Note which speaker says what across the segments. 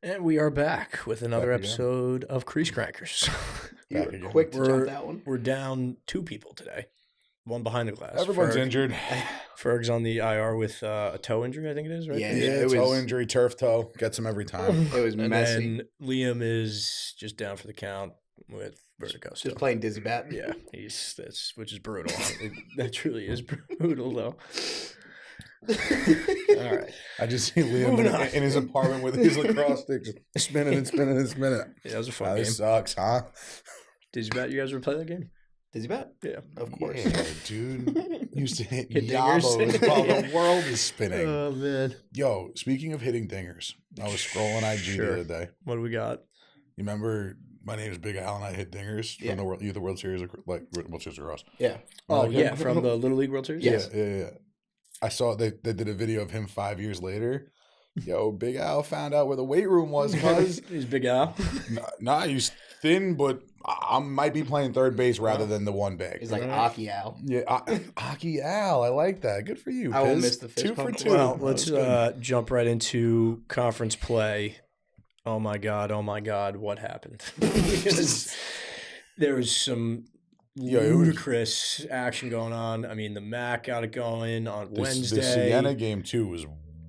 Speaker 1: And we are back with another episode of Crease Crankers.
Speaker 2: You were quick to jump that one.
Speaker 1: We're down 2 people today. One behind the glass.
Speaker 3: Everyone's injured.
Speaker 1: Ferg's on the IR with a toe injury, I think it is, right?
Speaker 3: Yeah, toe injury, turf toe. Gets him every time.
Speaker 2: It was messy.
Speaker 1: And Liam is just down for the count with vertigo.
Speaker 2: Just playing dizzy bat.
Speaker 1: Yeah, which is brutal. That truly is brutal, though. All right.
Speaker 3: I just see Liam in his apartment with his lacrosse stick spinning and spinning and spinning.
Speaker 1: Yeah, that was a fun game.
Speaker 3: This sucks, huh?
Speaker 1: Dizzy bat, you guys ever play that game?
Speaker 2: Dizzy bat?
Speaker 1: Yeah.
Speaker 2: Of course.
Speaker 3: Yeah, dude. Used to hit
Speaker 1: Hit
Speaker 3: yabos while the world is spinning.
Speaker 1: Oh, man.
Speaker 3: Yo, speaking of hitting dingers, I was scrolling IG the other day.
Speaker 1: What do we got?
Speaker 3: You remember my name is Big Al and I hit dingers from the World Series, like World Series across.
Speaker 2: Yeah.
Speaker 1: Oh, yeah, from the Little League World Series?
Speaker 3: Yes. Yeah. I saw they did a video of him 5 years later. Yo, Big Al found out where the weight room was, cuz.
Speaker 1: He's Big Al.
Speaker 3: Nah, he's thin, but I might be playing third base rather than the one bag.
Speaker 2: He's like Aki Al.
Speaker 3: Yeah, Aki Al. I like that. Good for you.
Speaker 2: I will
Speaker 3: Piz.
Speaker 2: miss the fist
Speaker 3: 2 for
Speaker 2: pump.
Speaker 3: 2.
Speaker 1: Well, let's jump right into conference play. Oh my God, what happened? Because there was some ludicrous action going on. I mean, the MAC got it going on Wednesday.
Speaker 3: The Siena game, too, was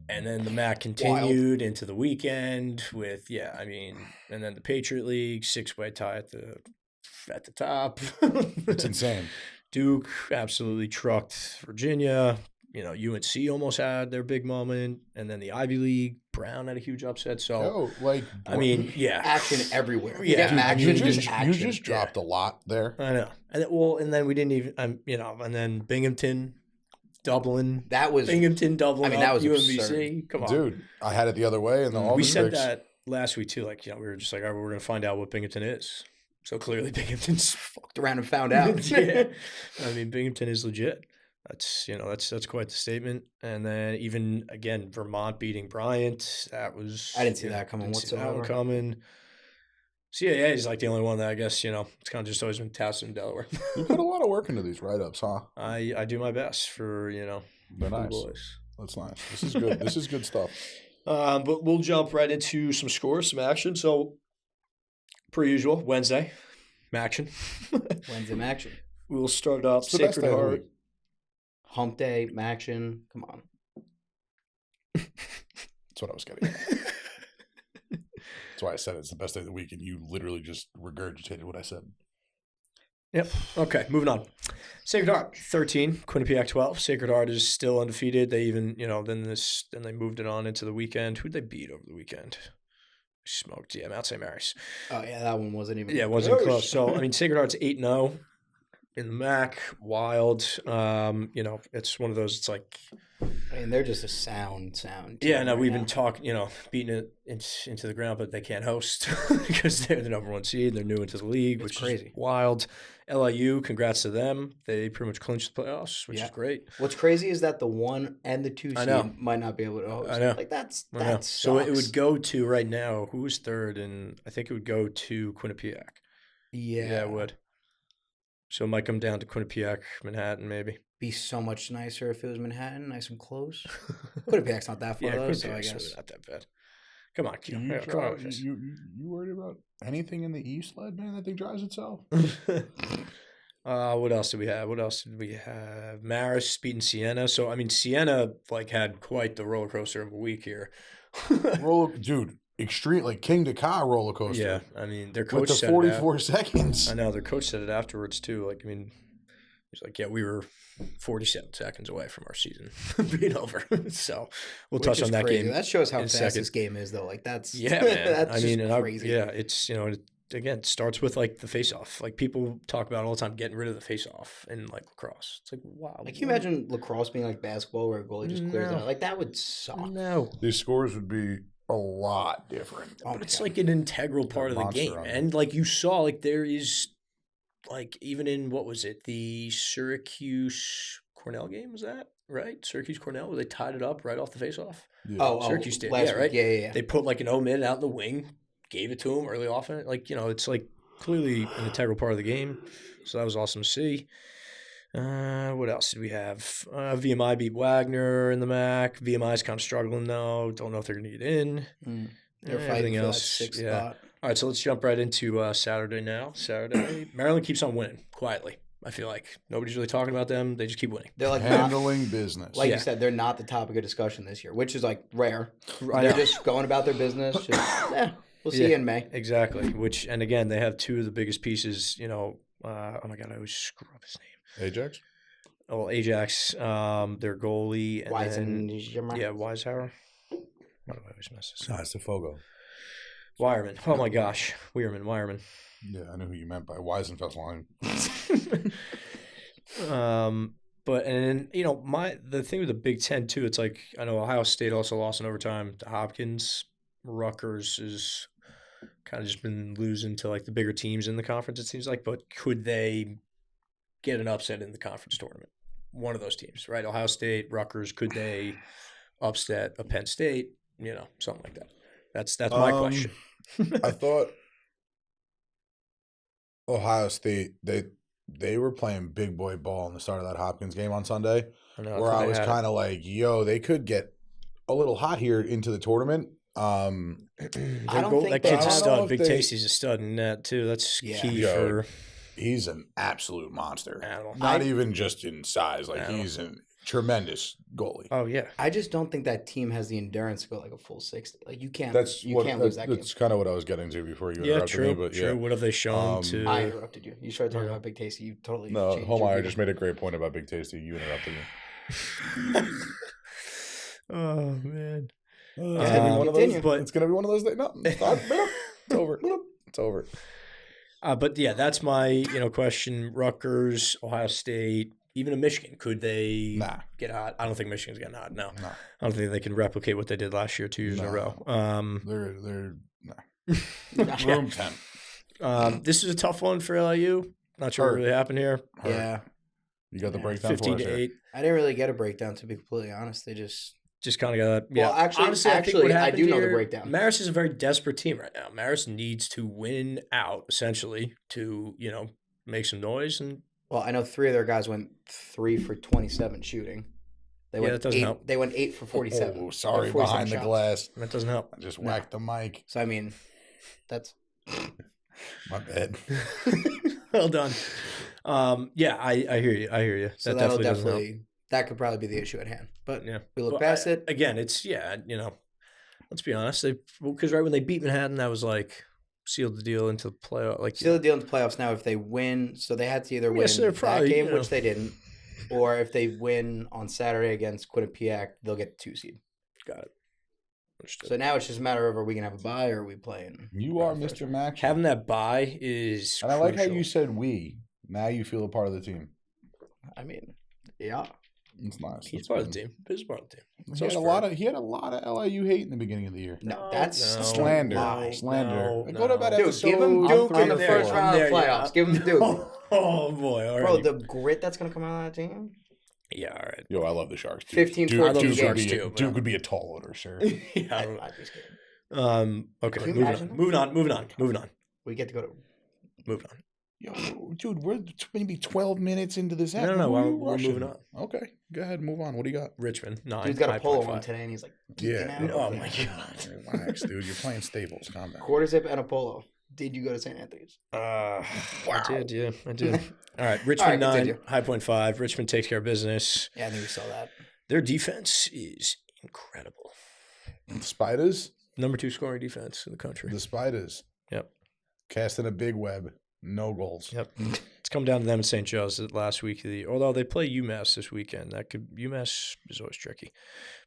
Speaker 1: and then the MAC continued into the weekend with, and then the Patriot League, 6-way tie at the top.
Speaker 3: It's insane.
Speaker 1: Duke absolutely trucked Virginia. You know, UNC almost had their big moment. And then the Ivy League, Brown had a huge upset. So,
Speaker 2: action everywhere.
Speaker 1: Yeah.
Speaker 3: You just dropped a lot there.
Speaker 1: I know. And then we didn't even, and then Binghamton, Dublin.
Speaker 2: That was
Speaker 1: Binghamton, Dublin.
Speaker 2: that was
Speaker 1: UMBC.
Speaker 2: absurd.
Speaker 1: Come on.
Speaker 3: Dude, I had it the other way. And
Speaker 1: we said that last week, too. Like, we were just like, all right, we're going to find out what Binghamton is. So clearly Binghamton's
Speaker 2: fucked around and found out.
Speaker 1: Yeah. I mean, Binghamton is legit. That's quite the statement. And then even, again, Vermont beating Bryant. That was...
Speaker 2: I didn't see that coming whatsoever.
Speaker 1: CAA is like the only one that I guess, it's kind of just always been touted in Delaware.
Speaker 3: You put a lot of work into these write-ups, huh?
Speaker 1: I do my best for,
Speaker 3: They're nice.
Speaker 1: Boys.
Speaker 3: That's nice. This is good. This is good stuff.
Speaker 1: But we'll jump right into some scores, some action. So, per usual, Wednesday, action.
Speaker 2: Wednesday, action.
Speaker 1: We'll start off Sacred Heart.
Speaker 2: Hump Day, action. Come on.
Speaker 3: That's what I was getting at. That's why I said it's the best day of the week, and you literally just regurgitated what I said.
Speaker 1: Yep. Okay, moving on. Sacred Heart, 13. Quinnipiac, 12. Sacred Heart is still undefeated. They even, then they moved it on into the weekend. Who'd they beat over the weekend? Smoked. Yeah, Mount St. Mary's.
Speaker 2: Oh, yeah, that one wasn't even.
Speaker 1: Yeah, it wasn't close. So, Sacred Heart's 8-0 in the MAC. Wild. It's one of those, it's like...
Speaker 2: they're just a sound.
Speaker 1: Yeah, no, we've been talking, beating it into the ground, but they can't host because they're the number 1 seed. They're new into the league, which is crazy. Wild. LIU, congrats to them. They pretty much clinched the playoffs, which is great.
Speaker 2: What's crazy is that the 1 and the 2 seed might not be able to host.
Speaker 1: I know.
Speaker 2: Like, that sucks.
Speaker 1: So it would go to, right now, who's third? And I think it would go to Quinnipiac. Yeah, it would. So it might come down to Quinnipiac, Manhattan, maybe.
Speaker 2: Be so much nicer if it was Manhattan, nice and close. Quinnipiac's not that far, though, so I guess.
Speaker 1: Really not that bad. Come on,
Speaker 3: you worried about anything in the East, led, man? That thing drives itself.
Speaker 1: What else did we have? Maris beating Siena. So, Siena, had quite the roller coaster of a week here.
Speaker 3: Dude. Extreme, king to car roller coaster.
Speaker 1: Yeah, their coach
Speaker 3: with the 44 seconds.
Speaker 1: I know their coach said it afterwards too. He's like, yeah, we were 47 seconds away from our season being over. So we'll touch on that game.
Speaker 2: That shows how fast this game is, though. That's
Speaker 1: man.
Speaker 2: That's crazy.
Speaker 1: It's again, it starts with the face-off. People talk about all the time getting rid of the face-off in lacrosse. It's wow.
Speaker 2: Can you imagine lacrosse being like basketball where a goalie just clears it out? That would suck.
Speaker 1: No,
Speaker 3: these scores would be a lot different.
Speaker 1: But it's an integral part of the game. And you saw, there is, even in, what was it, the Syracuse-Cornell game, was that, right? Syracuse-Cornell, where they tied it up right off the face-off?
Speaker 2: Yeah.
Speaker 1: Syracuse did, right?
Speaker 2: Yeah.
Speaker 1: They put, an old-mid out in the wing, gave it to him early off. It's, clearly an integral part of the game. So that was awesome to see. What else did we have? VMI beat Wagner in the MAC. VMI's kind of struggling, though. Don't know if they're going to get in.
Speaker 2: They're
Speaker 1: everything
Speaker 2: fighting for
Speaker 1: else.
Speaker 2: that 6th
Speaker 1: Yeah.
Speaker 2: spot.
Speaker 1: All right, so let's jump right into Saturday now. Saturday, Maryland keeps on winning quietly. I feel like nobody's really talking about them. They just keep winning.
Speaker 2: They're like
Speaker 3: handling business.
Speaker 2: Like you said, they're not the topic of discussion this year, which is like rare.
Speaker 1: I
Speaker 2: They're
Speaker 1: know.
Speaker 2: just going about their business. Just, we'll see you in May.
Speaker 1: Exactly. Which, and again, they have two of the biggest pieces. You know, oh my God, I always screw up his name.
Speaker 3: Ajax.
Speaker 1: Oh, Ajax, their goalie, and Weishauer. Why do I always mess this up?
Speaker 3: It's the Fogo.
Speaker 1: Wireman. Oh my gosh, Weirman.
Speaker 3: Yeah, I knew who you meant by Weisenfels line.
Speaker 1: But and you know the thing with the Big Ten too, it's like I know Ohio State also lost in overtime to Hopkins. Rutgers is kind of just been losing to like the bigger teams in the conference. It seems like, but could they get an upset in the conference tournament? One of those teams, right? Ohio State, Rutgers. Could they upset a Penn State? You know, something like that. That's my question.
Speaker 3: I thought Ohio State they were playing big boy ball in the start of that Hopkins game on Sunday, where I was kind of like, yo, they could get a little hot here into the tournament.
Speaker 2: I don't think
Speaker 1: that kid's a stud. Big Tasty's a stud in that too. That's key for.
Speaker 3: He's an absolute monster.
Speaker 1: Animal.
Speaker 3: Not even just in size. Like he's a tremendous goalie.
Speaker 1: Oh yeah.
Speaker 2: I just don't think that team has the endurance to go like a full 60. Like you can't lose that game.
Speaker 3: That's kind of what I was getting to before you interrupted me. But
Speaker 1: true. What have they shown to?
Speaker 2: I interrupted you. You started talking about Big Tasty. You totally
Speaker 3: no.
Speaker 2: changed
Speaker 3: Holmeyer just made a great point about Big Tasty. You interrupted me.
Speaker 1: Oh man.
Speaker 3: It's gonna be one of those. But it's gonna be one of those. No, it's over. It's over.
Speaker 1: But yeah, that's my question. Rutgers, Ohio State, even a Michigan, could they get hot? I don't think Michigan's getting hot. No. I don't think they can replicate what they did last year 2 years in a row.
Speaker 3: They're room temp.
Speaker 1: This is a tough one for LIU. Not sure what really happened here.
Speaker 2: Yeah,
Speaker 3: you got the breakdown.
Speaker 1: 15-8.
Speaker 2: I didn't really get a breakdown, to be completely honest. They just
Speaker 1: kind of got
Speaker 2: Well, actually, I do know the breakdown.
Speaker 1: Marist is a very desperate team right now. Marist needs to win out essentially to make some noise and.
Speaker 2: Well, I know 3 of their guys went 3 for 27 shooting.
Speaker 1: That doesn't help.
Speaker 2: They went 8 for 47.
Speaker 3: Oh, sorry, behind the glass.
Speaker 1: That doesn't help.
Speaker 3: I just whacked the mic.
Speaker 2: So I mean, that's
Speaker 3: my bad.
Speaker 1: Well done. Yeah, I hear you.
Speaker 2: So that definitely that could probably be the issue at hand. But we look past it.
Speaker 1: Again, it's let's be honest. Because right when they beat Manhattan, that was like sealed the deal into the playoff.
Speaker 2: Seal the deal into the playoffs. Now, if they win, so they had to either win that game, which they didn't, or if they win on Saturday against Quinnipiac, they'll get the 2 seed.
Speaker 1: Got it. Understood.
Speaker 2: So now it's just a matter of are we gonna have a bye or are we playing?
Speaker 3: You are Mr. Max.
Speaker 1: Having that bye is.
Speaker 3: And I like how you said we. Now you feel a part of the team.
Speaker 2: I mean, yeah.
Speaker 3: It's nice.
Speaker 1: He's part of the team. He's part of the team.
Speaker 3: He had a lot of LIU hate in the beginning of the year.
Speaker 2: No, that's
Speaker 3: slander.
Speaker 2: No.
Speaker 3: Go to about episode.
Speaker 2: Give him Duke in the first round of the playoffs. Give him Duke.
Speaker 1: Oh boy, all
Speaker 2: right. Bro, the grit that's gonna come out of that team.
Speaker 1: Yeah, all right.
Speaker 3: Yo, I love the Sharks.
Speaker 2: 15-14
Speaker 1: I love the Sharks too.
Speaker 3: Duke would be a tall order, sure.
Speaker 1: Yeah,
Speaker 2: I'd be scared.
Speaker 1: Okay, moving on.
Speaker 2: We get to go to.
Speaker 1: Moving on.
Speaker 3: Yo, dude, we're maybe 12 minutes into this
Speaker 1: episode. No, we're moving on.
Speaker 3: Okay, go ahead, move on. What do you got?
Speaker 1: Richmond, 9.
Speaker 2: Dude's got a polo on today, and he's like,
Speaker 1: oh my god,
Speaker 3: relax, dude. You're playing Staples. Calm down.
Speaker 2: Quarter zip and a polo. Did you go to St. Anthony's?
Speaker 1: Wow. I did. All right, Richmond 9, High Point 5. Richmond takes care of business.
Speaker 2: Yeah, I think we saw that.
Speaker 1: Their defense is incredible.
Speaker 3: The Spiders,
Speaker 1: number 2 scoring defense in the country.
Speaker 3: The Spiders.
Speaker 1: Yep.
Speaker 3: Casting a big web. No goals.
Speaker 1: Yep. It's come down to them in St. Joe's the last week of the year. Although they play UMass this weekend. UMass is always tricky.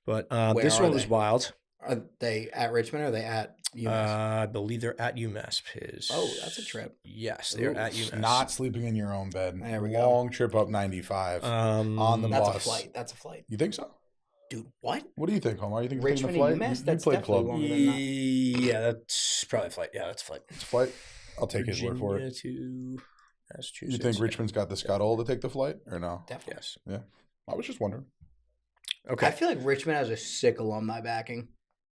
Speaker 1: But this one was wild.
Speaker 2: Are they at Richmond or are they at UMass?
Speaker 1: I believe they're at UMass, Pizz.
Speaker 2: Oh, that's a trip.
Speaker 1: Yes, they're at UMass.
Speaker 3: Not sleeping in your own bed.
Speaker 2: There we
Speaker 3: Long trip up 95 on the bus.
Speaker 2: That's a flight.
Speaker 3: You think so?
Speaker 2: Dude, what?
Speaker 3: What do you think, Homer? You think
Speaker 2: Richmond
Speaker 3: it's a flight?
Speaker 2: UMass? That's definitely longer than that.
Speaker 1: Yeah, that's probably a flight. Yeah, that's a flight.
Speaker 3: It's a flight? I'll take his word for it.
Speaker 1: To Massachusetts.
Speaker 3: You think Richmond's got the scuttle to take the flight or no?
Speaker 2: Definitely.
Speaker 1: Yes.
Speaker 3: Yeah. I was just wondering.
Speaker 1: Okay.
Speaker 2: I feel like Richmond has a sick alumni backing.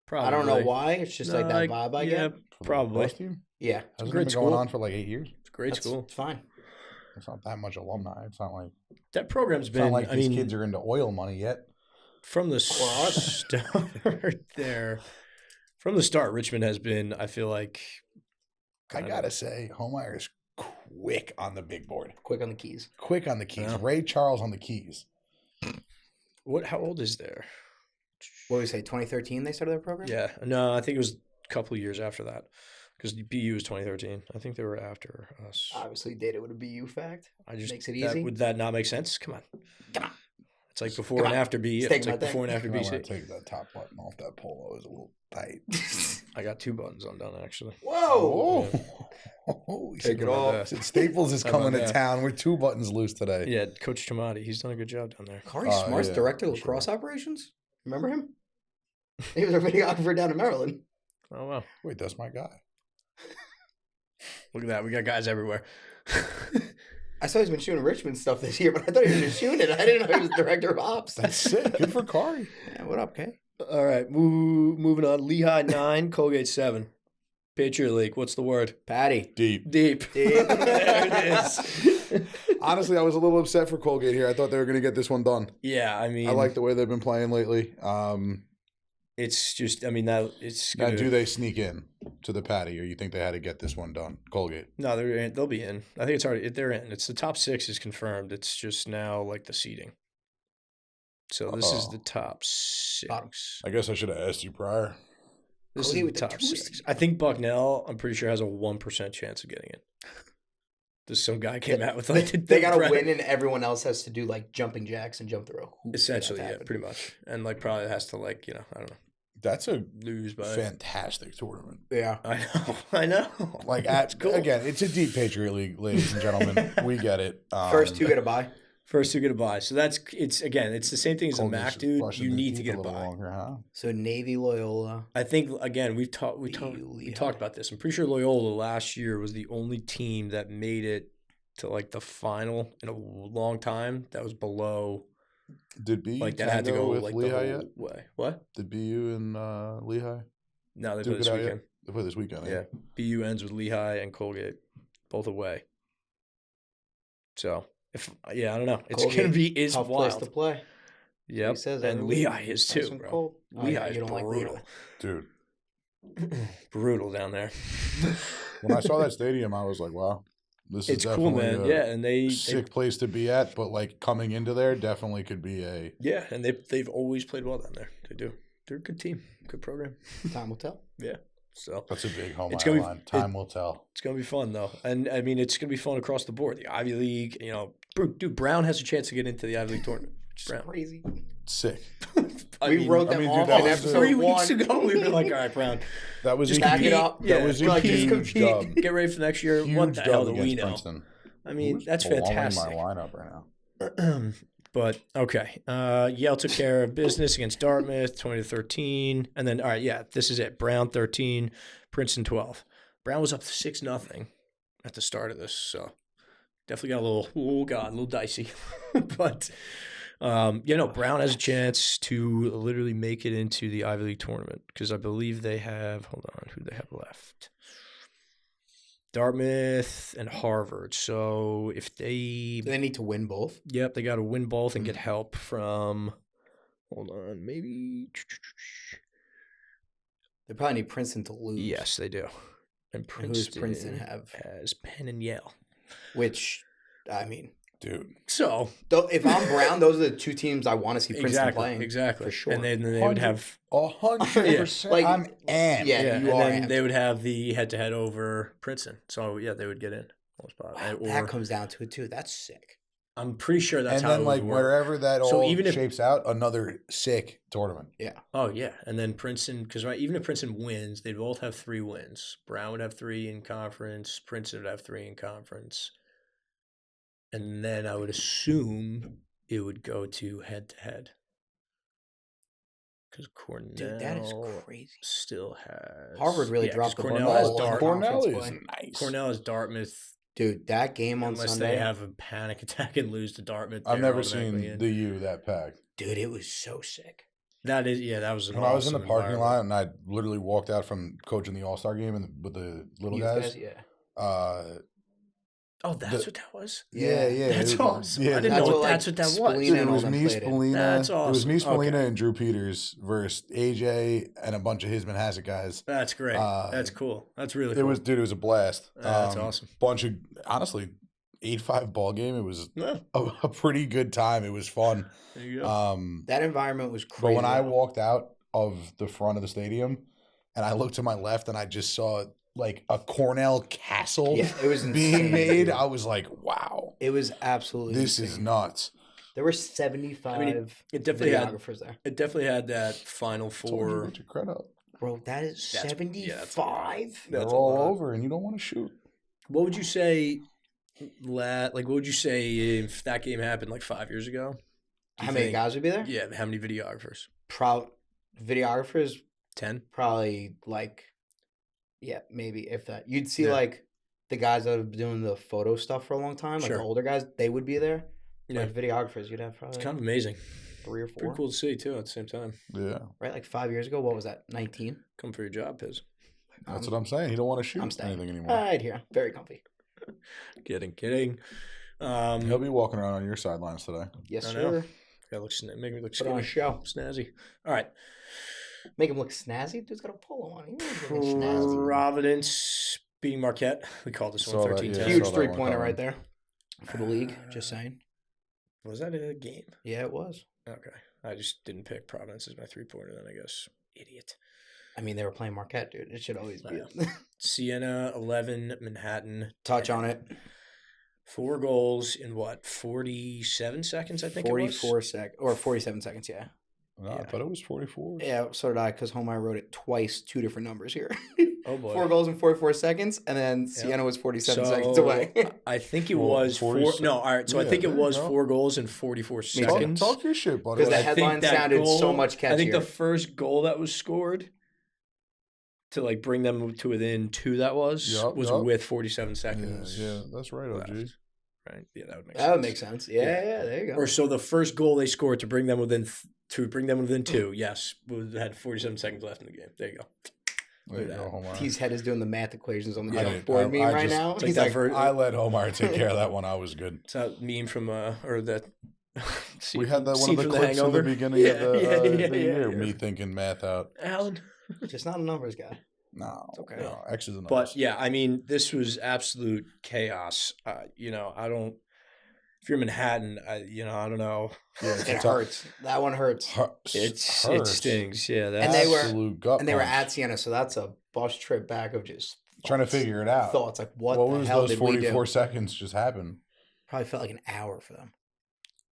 Speaker 1: Probably.
Speaker 2: I don't know why. It's just like that vibe I get.
Speaker 1: Probably.
Speaker 2: Yeah.
Speaker 3: Hasn't it been going on for like 8 years?
Speaker 1: It's a great school.
Speaker 2: It's fine.
Speaker 3: It's not that much alumni. It's not like
Speaker 1: that program's been.
Speaker 3: It's not like these kids are into oil money yet.
Speaker 1: From the start there, From the start, Richmond has been, I feel like...
Speaker 3: I got to say, Homeyer is quick on the big board.
Speaker 2: Quick on the keys.
Speaker 3: Quick on the keys.
Speaker 1: Yeah.
Speaker 3: Ray Charles on the keys.
Speaker 1: How old is there?
Speaker 2: What did we say, 2013 they started their program?
Speaker 1: Yeah. No, I think it was a couple of years after that. Because BU was 2013. I think they were after us.
Speaker 2: Obviously, data with a BU fact. Makes it
Speaker 1: easy. Would that not make sense? Come on. It's like before and after BU. It's like before and after BC.
Speaker 3: I take that top button off that polo. Is a little tight.
Speaker 1: I got 2 buttons undone, actually.
Speaker 2: Whoa!
Speaker 3: Take it off. Staples is coming to town with 2 buttons loose today.
Speaker 1: Yeah, Coach Tamati. He's done a good job down there.
Speaker 2: Corey Smart's director of lacrosse operations. Remember him? He was our videographer down in Maryland.
Speaker 1: Oh, wow.
Speaker 3: Wait, that's my guy.
Speaker 1: Look at that. We got guys everywhere.
Speaker 2: I saw he's been shooting Richmond stuff this year, but I thought he was just shooting it. I didn't know he was director of ops.
Speaker 3: That's sick. Good for Corey.
Speaker 2: Yeah, what up, Kay?
Speaker 1: All right. Moving on. Lehigh 9, Colgate 7. Patriot League. What's the word?
Speaker 2: Patty.
Speaker 3: Deep.
Speaker 1: There it is.
Speaker 3: Honestly, I was a little upset for Colgate here. I thought they were going to get this one done.
Speaker 1: Yeah, I mean.
Speaker 3: I like the way they've been playing lately.
Speaker 1: It's just, I mean, that it's.
Speaker 3: Now, do they sneak in to the Patty, or you think they had to get this one done? Colgate.
Speaker 1: No, they'll be in. I think it's already, they're in. It's the top 6 is confirmed. It's just now like the seeding. So this is the top 6.
Speaker 3: I guess I should have asked you prior.
Speaker 1: This is the top 6. I think Bucknell, I'm pretty sure, has a 1% chance of getting it. There's some guy came out with like
Speaker 2: they got to win, and everyone else has to do like jumping jacks and jump through.
Speaker 1: Essentially, yeah, pretty much, and like probably has to like I don't know.
Speaker 3: That's a
Speaker 1: lose by
Speaker 3: fantastic tournament.
Speaker 2: Yeah,
Speaker 1: I know.
Speaker 3: Like cool. Again, it's a deep Patriot League, ladies and gentlemen. We get it.
Speaker 2: First 2 get a bye.
Speaker 1: First 2 get a bye. So it's the same thing as a MAC, dude. You need to get a bye.
Speaker 3: Longer, huh?
Speaker 2: So Navy, Loyola.
Speaker 1: I think again we talked about this. I'm pretty sure Loyola last year was the only team that made it to like the final in a long time. That was below.
Speaker 3: Did BU
Speaker 1: like that had to go
Speaker 3: with
Speaker 1: like
Speaker 3: Lehigh
Speaker 1: the whole
Speaker 3: yet?
Speaker 1: way? What?
Speaker 3: Did BU and Lehigh?
Speaker 1: No, they play this weekend.
Speaker 3: They play this weekend.
Speaker 1: Yeah, BU ends with Lehigh and Colgate, both away. So I don't know. It's gonna be
Speaker 2: tough
Speaker 1: wild.
Speaker 2: place to play.
Speaker 1: Yep, and Lehigh is too, bro. Lehigh is brutal,
Speaker 2: like
Speaker 3: dude.
Speaker 1: Brutal down there.
Speaker 3: When I saw that stadium, I was like, "Wow, this is
Speaker 1: cool, man." Yeah, and they
Speaker 3: sick place to be at. But like coming into there, definitely could be a
Speaker 1: and they've always played well down there. They do. They're a good team, good program.
Speaker 2: Time will tell.
Speaker 1: Yeah. So
Speaker 3: that's a big home line. Time will tell.
Speaker 1: It's gonna be fun though, and I mean it's gonna be fun across the board. The Ivy League, dude, Brown has a chance to get into the Ivy League tournament.
Speaker 2: Brown. Crazy.
Speaker 3: Sick.
Speaker 2: We wrote them off in episode
Speaker 1: 3 weeks ago. We were like, all right, Brown.
Speaker 3: That was
Speaker 1: just
Speaker 2: back it up.
Speaker 3: That was a huge dub.
Speaker 1: Get ready for next year. What the hell do we know?
Speaker 3: Princeton.
Speaker 1: I mean, that's fantastic.
Speaker 3: My lineup right now.
Speaker 1: But okay, Yale took care of business against Dartmouth, 20-13, and then all right, this is it. Brown 13, Princeton 12. Brown was up 6-0 at the start of this, so definitely got a little dicey. But Brown has a chance to literally make it into the Ivy League tournament because I believe they have. Hold on, who they have left? Dartmouth and Harvard. So if they
Speaker 2: need to win both.
Speaker 1: Yep, they got to win both and get help from. Hold on, maybe
Speaker 2: they probably need Princeton to lose.
Speaker 1: Yes, they do. And
Speaker 2: who does Princeton have?
Speaker 1: Has Penn and Yale.
Speaker 2: Which, I mean,
Speaker 3: dude.
Speaker 1: So
Speaker 2: if I'm Brown, those are the 2 teams I want to see Princeton playing.
Speaker 1: Exactly,
Speaker 2: for sure.
Speaker 1: And then they would have
Speaker 3: 100%.
Speaker 2: Like
Speaker 3: I'm amped.
Speaker 2: Yeah, you
Speaker 1: and
Speaker 2: are.
Speaker 1: Then they would have the head-to-head over Princeton. So yeah, they would get in.
Speaker 2: Wow, that comes down to it too. That's sick.
Speaker 1: I'm pretty sure that's how.
Speaker 3: And then
Speaker 1: it would work.
Speaker 3: wherever that shapes out, another sick tournament.
Speaker 2: Yeah.
Speaker 1: Oh yeah, and then Princeton, because even if Princeton wins, they'd both have 3 wins. Brown would have 3 in conference. Princeton would have 3 in conference. And then I would assume it would go to head-to-head. Because Cornell
Speaker 2: that is crazy.
Speaker 1: Still has...
Speaker 2: Harvard really dropped the
Speaker 1: Cornell has
Speaker 2: Dartmouth.
Speaker 3: Cornell is nice.
Speaker 1: Cornell has Dartmouth.
Speaker 2: Dude, that game on
Speaker 1: Sunday... Unless they have a panic attack and lose to Dartmouth.
Speaker 3: I've never seen the U that packed.
Speaker 2: Dude, it was so sick.
Speaker 1: That was an
Speaker 3: When I was in the parking lot and I literally walked out from coaching the All-Star game with the little guys.
Speaker 2: Yeah.
Speaker 1: Oh, that's what that was?
Speaker 3: Yeah.
Speaker 1: That's awesome.
Speaker 3: Yeah,
Speaker 1: I didn't know that's what that was.
Speaker 3: Dude, it was me, Spallina.
Speaker 1: That's awesome.
Speaker 3: It was me, Spallina, and Drew Peters versus AJ and a bunch of Hisman Hasek guys.
Speaker 1: That's great. That's cool. That's really cool.
Speaker 3: It was a blast.
Speaker 1: That's awesome.
Speaker 3: Bunch of, honestly, 8-5 ball game. It was a pretty good time. It was fun.
Speaker 1: There you go.
Speaker 2: That environment was crazy.
Speaker 3: But when I walked out of the front of the stadium and I looked to my left and I just saw like a Cornell castle
Speaker 2: it was
Speaker 3: being made, I was like, wow.
Speaker 2: It was absolutely
Speaker 3: This is nuts.
Speaker 2: There were 75 videographers there.
Speaker 1: It definitely had that Final Four.
Speaker 3: Get your credit up.
Speaker 2: Bro, that is 75?
Speaker 3: They're all over and you don't want to shoot.
Speaker 1: What would you say, what would you say if that game happened like 5 years ago?
Speaker 2: How many guys would be there?
Speaker 1: Yeah, how many videographers?
Speaker 2: Videographers?
Speaker 1: 10?
Speaker 2: Probably maybe if that. You'd see like the guys that have been doing the photo stuff for a long time, like the older guys, they would be there. Yeah. Like videographers, you'd have probably.
Speaker 1: It's kind of amazing.
Speaker 2: 3 or 4.
Speaker 1: Pretty cool to see too at the same time.
Speaker 3: Yeah.
Speaker 2: Right, like 5 years ago, what was that? 19?
Speaker 1: Come for your job, Pizz.
Speaker 3: That's what I'm saying. You don't want to shoot anything anymore.
Speaker 2: Right here. Very comfy.
Speaker 1: Kidding.
Speaker 3: He'll be walking around on your sidelines today.
Speaker 2: Yes, sir.
Speaker 1: Make me look
Speaker 2: Put on a show.
Speaker 1: Snazzy. All right.
Speaker 2: Make him look snazzy? Dude's got a polo on. Snazzy.
Speaker 1: Providence beating Marquette. We called this one 13-10.
Speaker 2: Huge 3-pointer right there for the league. Just saying.
Speaker 1: Was that a game?
Speaker 2: Yeah, it was.
Speaker 1: Okay. I just didn't pick Providence as my 3-pointer then, I guess. Idiot.
Speaker 2: I mean, they were playing Marquette, dude. It should always be.
Speaker 1: Siena, 11, Manhattan.
Speaker 2: Touch on it.
Speaker 1: 4 goals in 47 seconds, I think
Speaker 2: 44 seconds. Or 47 seconds, yeah.
Speaker 3: No, I thought it was 44.
Speaker 2: Yeah, so did I, because Homar wrote it twice, 2 different numbers here.
Speaker 1: Oh, boy.
Speaker 2: 4 goals in 44 seconds, and then Siena was 47 seconds away.
Speaker 1: I think it was 4. No, all right. So I think it was 4 goals in 44 seconds.
Speaker 3: Talk your shit, buddy.
Speaker 2: Because the headline sounded so much catchier.
Speaker 1: I think the first goal that was scored to like bring them to within 2 was with 47 seconds.
Speaker 3: Yeah, that's right, OG.
Speaker 1: Right? Yeah, that would make sense.
Speaker 2: That would make sense. Yeah, there you go.
Speaker 1: Or so the first goal they scored to bring them within 2, yes, had 47 seconds left in the game. There you go.
Speaker 3: There you go, Homar.
Speaker 2: T's head is doing the math equations on the board meme right now.
Speaker 3: He's like, I let Homar take care of that one. I was good.
Speaker 1: It's a meme from or that.
Speaker 3: We had that one of the clips in the beginning of the year. Me thinking math out.
Speaker 1: Alan,
Speaker 2: just not a numbers guy.
Speaker 3: No,
Speaker 2: it's okay.
Speaker 3: No, X is a numbers.
Speaker 1: But yeah, I mean, this was absolute chaos. I don't. If you're Manhattan, I don't know.
Speaker 2: Yeah, it hurts. That one hurts.
Speaker 1: It stings. Yeah,
Speaker 2: that's and they were at Siena, so that's a bus trip back of just
Speaker 3: trying to figure it out.
Speaker 2: Thoughts like what the hell did we do?
Speaker 3: What was those 44 seconds just happen?
Speaker 2: Probably felt like an hour for them.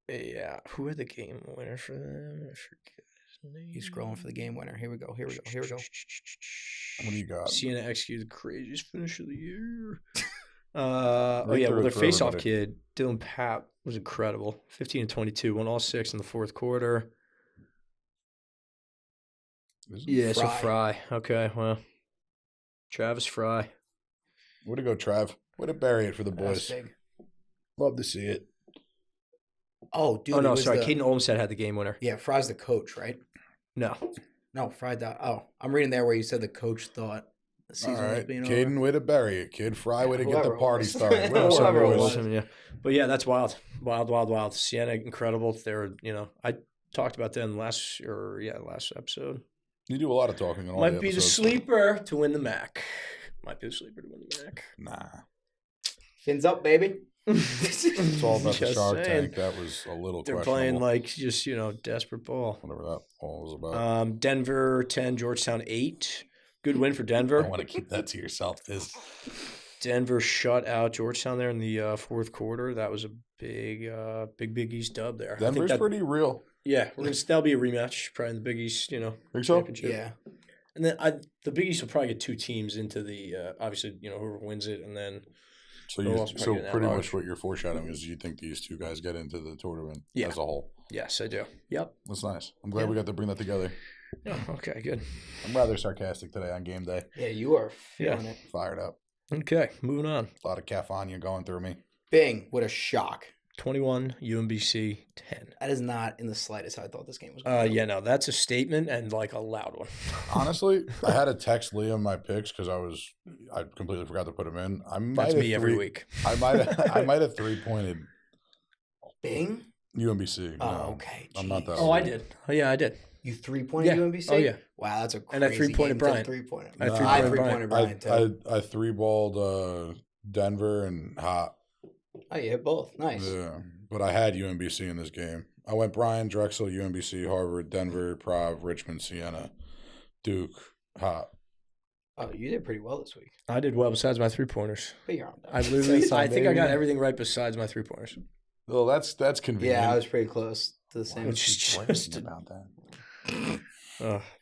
Speaker 1: Yeah, who had the game winner for them? I forget his name.
Speaker 2: He's scrolling for the game winner. Here we go.
Speaker 3: What do you got?
Speaker 1: Siena executed the craziest finish of the year. Their face-off kid, Dylan Papp, was incredible. 15-22, won all 6 in the fourth quarter. So Fry. Okay, well, Travis Fry.
Speaker 3: Way to go, Trav. Way to bury it for the boys. Love to see it.
Speaker 2: Oh, dude.
Speaker 1: Oh, no, sorry. Caden Olmstead had the game winner.
Speaker 2: Yeah, Fry's the coach, right?
Speaker 1: No,
Speaker 2: Fry. I'm reading there where you said the coach thought the season was being over.
Speaker 3: Caden, way to bury it, kid. Fry, way to get the party started.
Speaker 1: But yeah, that's wild. Wild. Siena, incredible. They were, I talked about them last episode.
Speaker 3: You do a lot of talking on all
Speaker 1: Might be the sleeper to win the MAC.
Speaker 3: Nah.
Speaker 2: Fins up, baby.
Speaker 3: It's all about the Shark Tank. That was a little
Speaker 1: They're playing like just, desperate ball.
Speaker 3: Whatever that all was about.
Speaker 1: Denver 10, Georgetown 8. Good win for Denver.
Speaker 3: I want to keep that to yourself.
Speaker 1: Denver shut out Georgetown there in the fourth quarter. That was a big East dub there.
Speaker 3: Denver's pretty real.
Speaker 1: Yeah, that'll be a rematch probably in the Big East,
Speaker 3: Think so?
Speaker 1: Championship.
Speaker 2: Yeah.
Speaker 1: And then the Big East will probably get 2 teams into the obviously, whoever wins it, and then
Speaker 3: so pretty much what you're foreshadowing is you think these 2 guys get into the tournament as a whole.
Speaker 1: Yes, I do. Yep.
Speaker 3: That's nice. I'm glad we got to bring that together.
Speaker 1: Yeah, okay, good.
Speaker 3: I'm rather sarcastic today on game day.
Speaker 2: Yeah, you are feeling it.
Speaker 3: Fired up.
Speaker 1: Okay, moving on.
Speaker 3: A lot of California going through me.
Speaker 2: Bing, what a shock.
Speaker 1: 21, UMBC 10.
Speaker 2: That is not in the slightest how I thought this game was going.
Speaker 1: Yeah, no, that's a statement and like a loud one.
Speaker 3: Honestly, I had to text Liam my picks because I completely forgot to put them in.
Speaker 1: That's me every week.
Speaker 3: I might have 3-pointed
Speaker 2: Bing?
Speaker 3: UMBC.
Speaker 2: Oh, no, okay.
Speaker 3: I'm not that.
Speaker 1: Oh, I did. Oh, yeah, I did.
Speaker 2: You 3-pointed UMBC?
Speaker 1: Oh, yeah.
Speaker 2: Wow, that's a crazy
Speaker 1: and I 3-pointed Bryant.
Speaker 2: 3-pointer.
Speaker 1: I 3-pointed
Speaker 2: Bryant, too.
Speaker 3: I 3-balled Denver and Hot.
Speaker 2: Oh, you hit both. Nice.
Speaker 3: Yeah, but I had UMBC in this game. I went Bryant, Drexel, UMBC, Harvard, Denver, Prov, Richmond, Siena, Duke, Hot.
Speaker 2: Oh, you did pretty well this week.
Speaker 1: I did well besides my 3-pointers.
Speaker 2: But you're on that.
Speaker 1: I think I got everything right besides my 3-pointers.
Speaker 3: Well, that's convenient.
Speaker 2: Yeah, I was pretty close to the same.
Speaker 1: Which is just
Speaker 3: about that.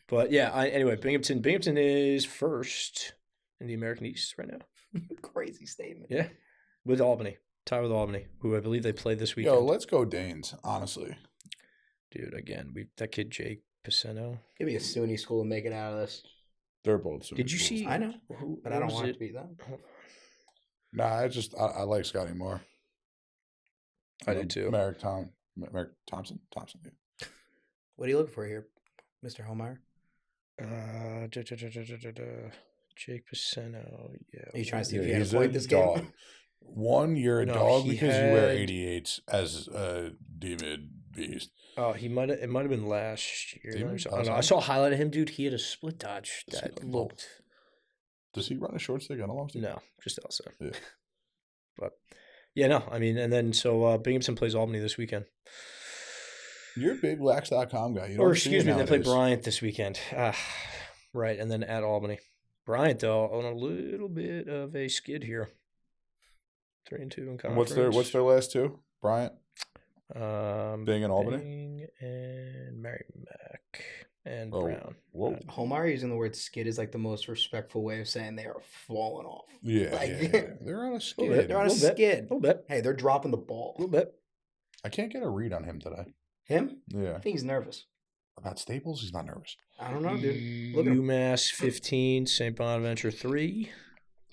Speaker 1: But yeah, anyway, Binghamton is first in the American East right now.
Speaker 2: Crazy statement.
Speaker 1: Yeah, with Albany. Tie with Albany, who I believe they played this weekend.
Speaker 3: Yo, let's go Danes, honestly.
Speaker 1: Dude, again, that kid Jake Pacino.
Speaker 2: Give me a SUNY school and make it out of this.
Speaker 3: They're both SUNY
Speaker 1: Did you
Speaker 3: schools.
Speaker 1: see?
Speaker 2: I know, but I don't want it to be them.
Speaker 3: Nah, I like Scotty more.
Speaker 1: I do too.
Speaker 3: Merrick Thompson. Yeah.
Speaker 2: What are you looking for here, Mr. Holmeyer?
Speaker 1: Jake Pacino. Yeah.
Speaker 2: Are you trying to see if he had a point this
Speaker 3: dog.
Speaker 2: game?
Speaker 3: One, you're a dog because you wear 88s as a D-mid beast.
Speaker 1: Oh, it might have been last year.
Speaker 3: I
Speaker 1: saw a highlight of him, dude. He had a split dodge that looked.
Speaker 3: Does he run a short stick on a long stick?
Speaker 1: No, just also.
Speaker 3: Yeah.
Speaker 1: But yeah, no. I mean, and then so Binghamton plays Albany this weekend.
Speaker 3: You're a big Lax.com guy.
Speaker 1: Or excuse me, they play Bryant this weekend. Right, and then at Albany. Bryant though on a little bit of a skid here. 3-2 in conference.
Speaker 3: What's their last two? Bryant,
Speaker 1: Bing
Speaker 3: and Albany,
Speaker 1: Bing and Merrimack and Brown.
Speaker 3: Whoa.
Speaker 2: Holmeyer using the word skid is like the most respectful way of saying they are falling off.
Speaker 3: Yeah, they're on a skid.
Speaker 2: They're on a skid.
Speaker 1: A little bit.
Speaker 2: Hey, they're dropping the ball.
Speaker 1: A little bit.
Speaker 3: I can't get a read on him today.
Speaker 2: Him?
Speaker 3: Yeah.
Speaker 2: I think he's nervous.
Speaker 3: About Staples, he's not nervous.
Speaker 2: I don't know, dude. Look at him.
Speaker 1: UMass 15, St. Bonaventure 3.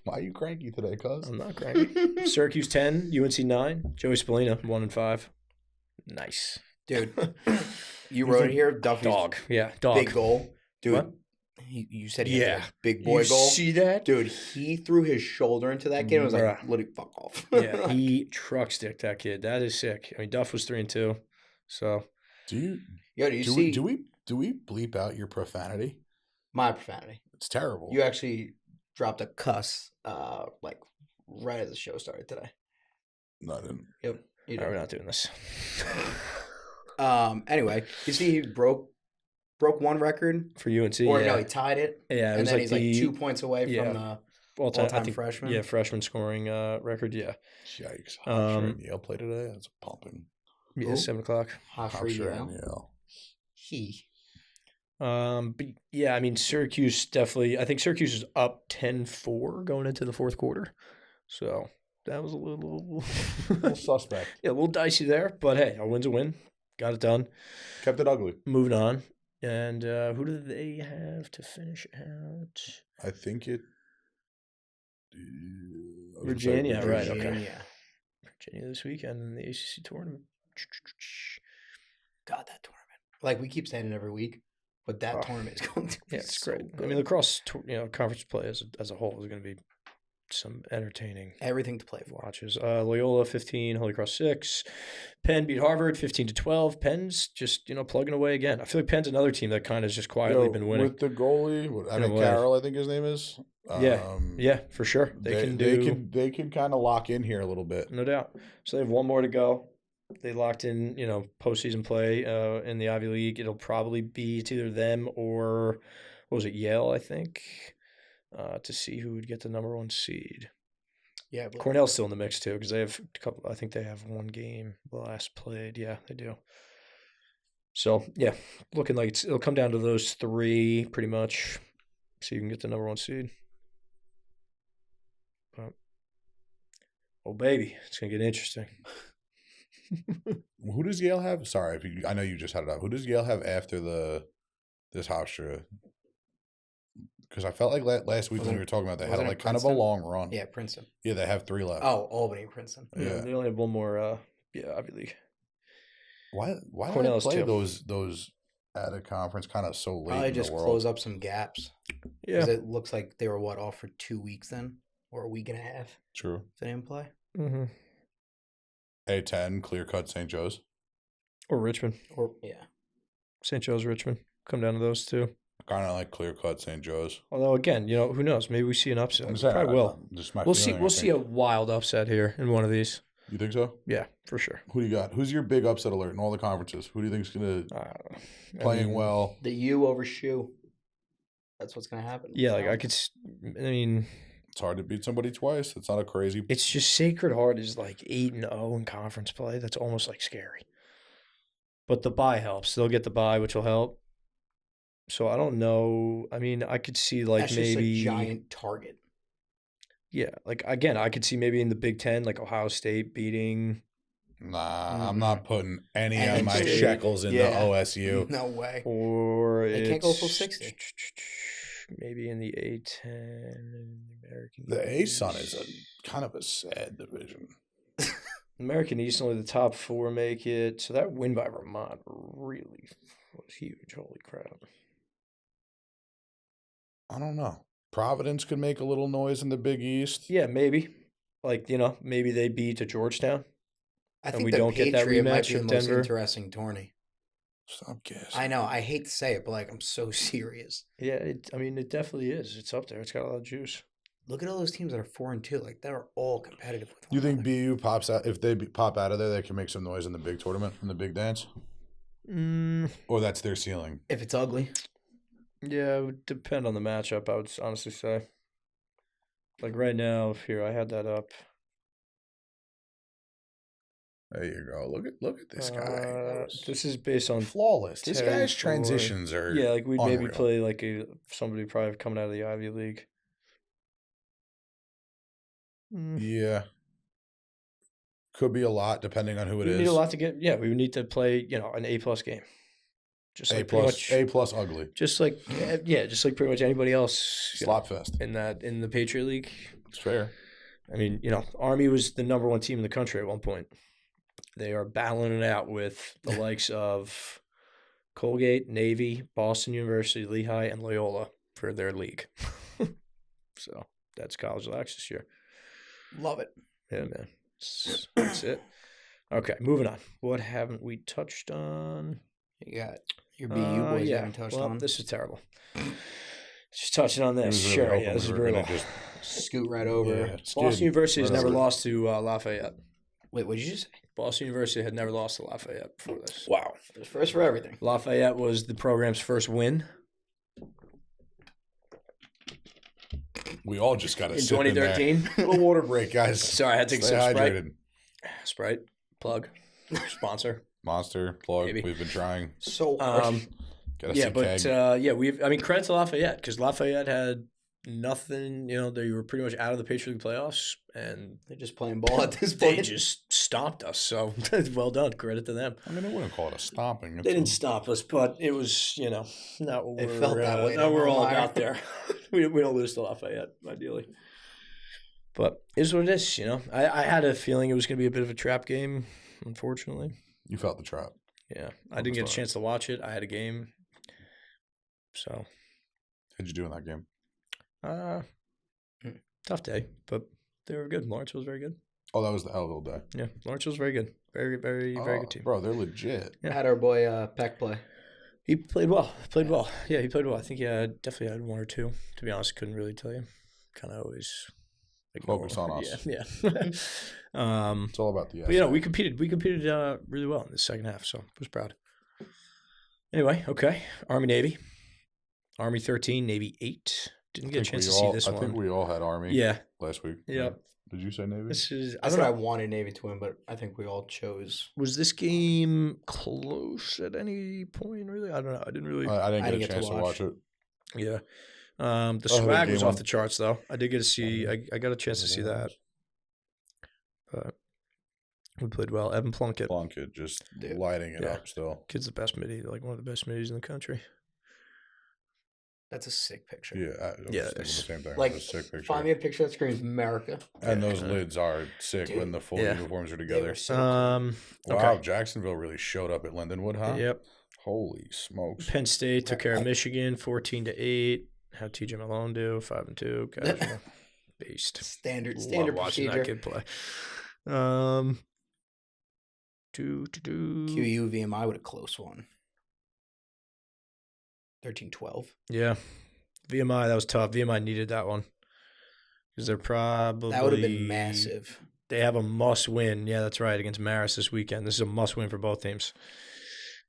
Speaker 3: Why are you cranky today, cuz?
Speaker 1: I'm not cranky. Syracuse 10, UNC 9. Joey Spallina 1-5. Nice,
Speaker 2: dude. You wrote it here. Duffy's
Speaker 1: dog. Yeah, dog.
Speaker 2: Big goal, dude.
Speaker 1: What?
Speaker 2: You said he had a big boy goal.
Speaker 1: See that,
Speaker 2: dude? He threw his shoulder into that kid and was like, "Let it fuck off."
Speaker 1: Yeah, he truck sticked that kid. That is sick. I mean, Duff was 3-2. So
Speaker 3: do we bleep out your profanity?
Speaker 2: My profanity.
Speaker 3: It's terrible.
Speaker 2: You actually dropped a cuss like right as the show started today.
Speaker 3: No, I didn't.
Speaker 2: Yep.
Speaker 1: We're not doing this.
Speaker 2: Anyway, you see he broke one record
Speaker 1: for UNC.
Speaker 2: Or no, he tied it.
Speaker 1: Yeah,
Speaker 2: and then he's like 2 points away from the all-time freshman.
Speaker 1: Yeah, freshman scoring record. Yeah.
Speaker 3: Yikes! I'm sure Yale played today. That's pumping.
Speaker 1: Yeah, 7:00. But yeah, I mean, Syracuse definitely. I think Syracuse is up 10-4 going into the fourth quarter. So that was a little
Speaker 3: suspect.
Speaker 1: Yeah, a little dicey there. But hey, a win's a win. Got it done.
Speaker 3: Kept it ugly.
Speaker 1: Moving on. And who do they have to finish out?
Speaker 3: I think it.
Speaker 1: Virginia, right? Okay. Virginia this weekend in the ACC tournament.
Speaker 2: God, that tournament! Like we keep saying it every week, but that tournament is going to be
Speaker 1: it's great. Good. I mean, lacrosse, conference play as a whole is going to be some entertaining.
Speaker 2: Everything to play for.
Speaker 1: Watches. Loyola 15, Holy Cross 6. Penn beat Harvard 15-12. Penn's just plugging away again. I feel like Penn's another team that kind of just quietly been winning
Speaker 3: with the goalie. Carroll, I think his name is.
Speaker 1: Yeah, for sure. They
Speaker 3: can kind of lock in here a little bit,
Speaker 1: no doubt. So they have one more to go. They locked in, postseason play in the Ivy League. It'll probably be it's either them or Yale, I think, to see who would get the number 1 seed.
Speaker 2: Yeah,
Speaker 1: Cornell's still in the mix too because they have a couple. I think they have one game last played. Yeah, they do. So yeah, looking like it'll come down to those 3 pretty much. So you can get the number 1 seed. But, oh baby, it's gonna get interesting.
Speaker 3: Who does Yale have? Sorry, I know you just had it up. Who does Yale have after this Hofstra? Because I felt like last week when we were talking about they had kind of a long run.
Speaker 2: Yeah, Princeton.
Speaker 3: Yeah, they have 3 left.
Speaker 2: Oh, Albany, Princeton.
Speaker 1: Yeah, they only have one more Yeah, Ivy League.
Speaker 3: Why do they play those at a conference kind of so late
Speaker 2: Probably
Speaker 3: in
Speaker 2: just
Speaker 3: the world?
Speaker 2: close up some gaps.
Speaker 1: Yeah.
Speaker 2: Because it looks like they were, off for 2 weeks then? Or a week and a half?
Speaker 3: True.
Speaker 2: If they didn't play?
Speaker 1: Mm-hmm.
Speaker 3: A10, clear-cut St. Joe's.
Speaker 1: Or Richmond. St. Joe's, Richmond. Come down to those two.
Speaker 3: Kind of like clear-cut St. Joe's.
Speaker 1: Although, again, who knows? Maybe we see an upset. We probably will. We'll see a wild upset here in one of these.
Speaker 3: You think so?
Speaker 1: Yeah, for sure.
Speaker 3: Who do you got? Who's your big upset alert in all the conferences? Who do you think is going to playing well?
Speaker 2: The U over shoe. That's what's going to happen.
Speaker 1: Yeah, it's
Speaker 3: hard to beat somebody twice. It's not a crazy.
Speaker 1: It's just Sacred Heart is 8-0 in conference play. That's almost scary. But the bye helps. They'll get the bye, which will help. So I don't know. I could see
Speaker 2: That's
Speaker 1: maybe
Speaker 2: just a giant target.
Speaker 1: Yeah, again, I could see maybe in the Big Ten, Ohio State beating.
Speaker 3: Nah, I'm not putting any of my shekels into OSU.
Speaker 2: No way.
Speaker 1: Or
Speaker 2: they can't go full 60.
Speaker 1: Maybe in the A10 American.
Speaker 3: The ASUN is kind of a sad division.
Speaker 1: American East, only the top 4 make it. So that win by Vermont really was huge. Holy crap.
Speaker 3: I don't know. Providence could make a little noise in the Big East.
Speaker 1: Yeah, maybe. Maybe they beat Georgetown.
Speaker 2: I think we don't get that rematch might be the most interesting tourney.
Speaker 3: Stop guessing.
Speaker 2: I know. I hate to say it, but I'm so serious.
Speaker 1: Yeah, it definitely is. It's up there. It's got a lot of juice.
Speaker 2: Look at all those teams that are 4-2. They're all competitive with one
Speaker 3: You think BU pops out? If they pop out of there, they can make some noise in the big tournament, in the big dance? Or that's their ceiling?
Speaker 2: If it's ugly.
Speaker 1: Yeah, it would depend on the matchup, I would honestly say. Right now, here, I had that up.
Speaker 3: There you go. Look at this guy.
Speaker 1: This is based on
Speaker 3: flawless. This guy's transitions are
Speaker 1: we'd maybe play somebody probably coming out of the Ivy League.
Speaker 3: Yeah. Could be a lot depending on who it is.
Speaker 1: We need a lot to get. Yeah, we would need to play, an A+ game. Just
Speaker 3: A+, ugly.
Speaker 1: Just pretty much anybody else.
Speaker 3: Slop fest.
Speaker 1: In the Patriot League.
Speaker 3: It's fair.
Speaker 1: Army was the number 1 team in the country at one point. They are battling it out with the likes of Colgate, Navy, Boston University, Lehigh, and Loyola for their league. So that's college lax this year.
Speaker 2: Love it.
Speaker 1: Yeah, man. That's it. Okay, moving on. What haven't we touched on?
Speaker 2: You got your BU boys haven't touched on.
Speaker 1: This is terrible. Just touching on this. Really sure, yeah, this is brutal.
Speaker 2: Just scoot right over.
Speaker 1: Yeah, Boston University has never lost to Lafayette.
Speaker 2: Wait, what did you just say?
Speaker 1: Boston University had never lost to Lafayette before this.
Speaker 2: Wow. There's first for everything.
Speaker 1: Lafayette was the program's first win.
Speaker 3: We all just got to
Speaker 1: in
Speaker 3: sip
Speaker 1: 2013.
Speaker 3: In there. Little water break, guys.
Speaker 1: Sorry, I had to take some Sprite. Sprite, plug, sponsor.
Speaker 3: Monster, plug. Maybe. We've been trying.
Speaker 2: So hard.
Speaker 1: Credit to Lafayette because Lafayette had nothing. They were pretty much out of the Patriot League playoffs, and
Speaker 2: they're just playing ball at this point.
Speaker 1: They just stomped us. So well done. Credit to them.
Speaker 3: I wouldn't call it a stomping.
Speaker 1: They didn't stop us, but it was not what
Speaker 2: we're
Speaker 1: all about there. we don't lose to Lafayette ideally, but it is what it is. I had a feeling it was going to be a bit of a trap game. Unfortunately,
Speaker 3: you felt the trap.
Speaker 1: Yeah, I didn't get a chance to watch it. I had a game, so.
Speaker 3: How'd you do in that game?
Speaker 1: Tough day, but they were good. Lawrenceville was very good.
Speaker 3: Oh, that was the Elville day.
Speaker 1: Yeah, Lawrenceville was very good. Very, very, very good team.
Speaker 3: Bro, they're legit.
Speaker 2: Yeah. Had our boy Peck play.
Speaker 1: He played well. Yeah, he played well. I think he definitely had 1 or 2. To be honest, couldn't really tell you. Kind of always
Speaker 3: focus on us.
Speaker 1: Yeah.
Speaker 3: It's all about the.
Speaker 1: But we competed. We competed really well in the second half, so I was proud. Anyway, okay. Army Navy. Army 13, Navy 8. Didn't get a chance to see this one.
Speaker 3: I think we all had Army.
Speaker 1: Yeah.
Speaker 3: Last week.
Speaker 1: Yeah.
Speaker 3: Did you say Navy?
Speaker 2: I wanted Navy to win, but I think we all chose.
Speaker 1: Was this game close at any point? Really, I don't know. I didn't really.
Speaker 3: I didn't get a chance to watch it.
Speaker 1: Yeah. The swag was off the charts, though. I did get to see. I got a chance to see that. But we played well. Evan Plunkett
Speaker 3: just lighting it up still.
Speaker 1: Kid's the best midi, one of the best middies in the country.
Speaker 2: That's a sick picture.
Speaker 3: Yeah, I was thinking the same thing.
Speaker 2: Like,
Speaker 3: a sick picture.
Speaker 2: Find me a picture that screams America.
Speaker 3: And those lids are sick. Dude, when the full uniforms are together.
Speaker 2: So cool.
Speaker 3: Wow, Jacksonville really showed up at Lindenwood, huh?
Speaker 1: Yep.
Speaker 3: Holy smokes.
Speaker 1: Penn State took care of Michigan 14-8. How'd TJ Malone do? 5-2. Guys, beast.
Speaker 2: Standard
Speaker 1: watching
Speaker 2: procedure.
Speaker 1: That kid play.
Speaker 2: QU VMI with a close one. 13-12.
Speaker 1: Yeah. VMI, that was tough. VMI needed that one. Because they're probably...
Speaker 2: That would have been massive.
Speaker 1: They have a must-win. Yeah, that's right, against Marist this weekend. This is a must-win for both teams.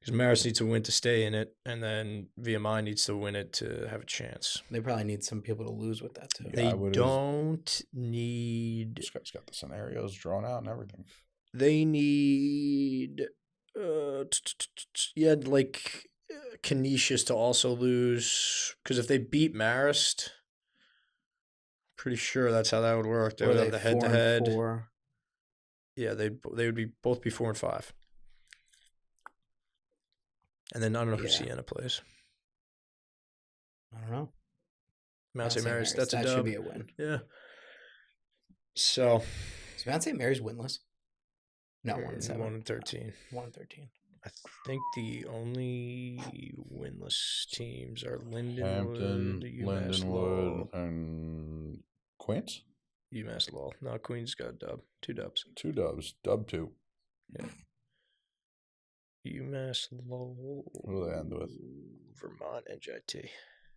Speaker 1: Because Marist needs to win to stay in it, and then VMI needs to win it to have a chance.
Speaker 2: They probably need some people to lose with that, too.
Speaker 1: They don't need...
Speaker 3: This guy's got the scenarios drawn out and everything.
Speaker 1: They need... like... Canisius to also lose, because if they beat Marist, pretty sure that's how that would work. They would have the head-to-head. Yeah, they would be both be 4-5, and then I don't know who Siena plays.
Speaker 2: I don't know.
Speaker 1: Mount St. Mary's. That's a dub.
Speaker 2: That should be a win.
Speaker 1: Yeah. So.
Speaker 2: Is Mount St. Mary's winless? No,
Speaker 1: 1-7. 1-13.
Speaker 2: 1-13.
Speaker 1: I think the only winless teams are
Speaker 3: Hampton, Lindenwood, and Queens?
Speaker 1: UMass Lowell. No, Queens got a dub. 2 dubs.
Speaker 3: 2 dubs. Dub 2.
Speaker 1: Yeah. UMass Lowell.
Speaker 3: What do they end with?
Speaker 1: Vermont, NJIT.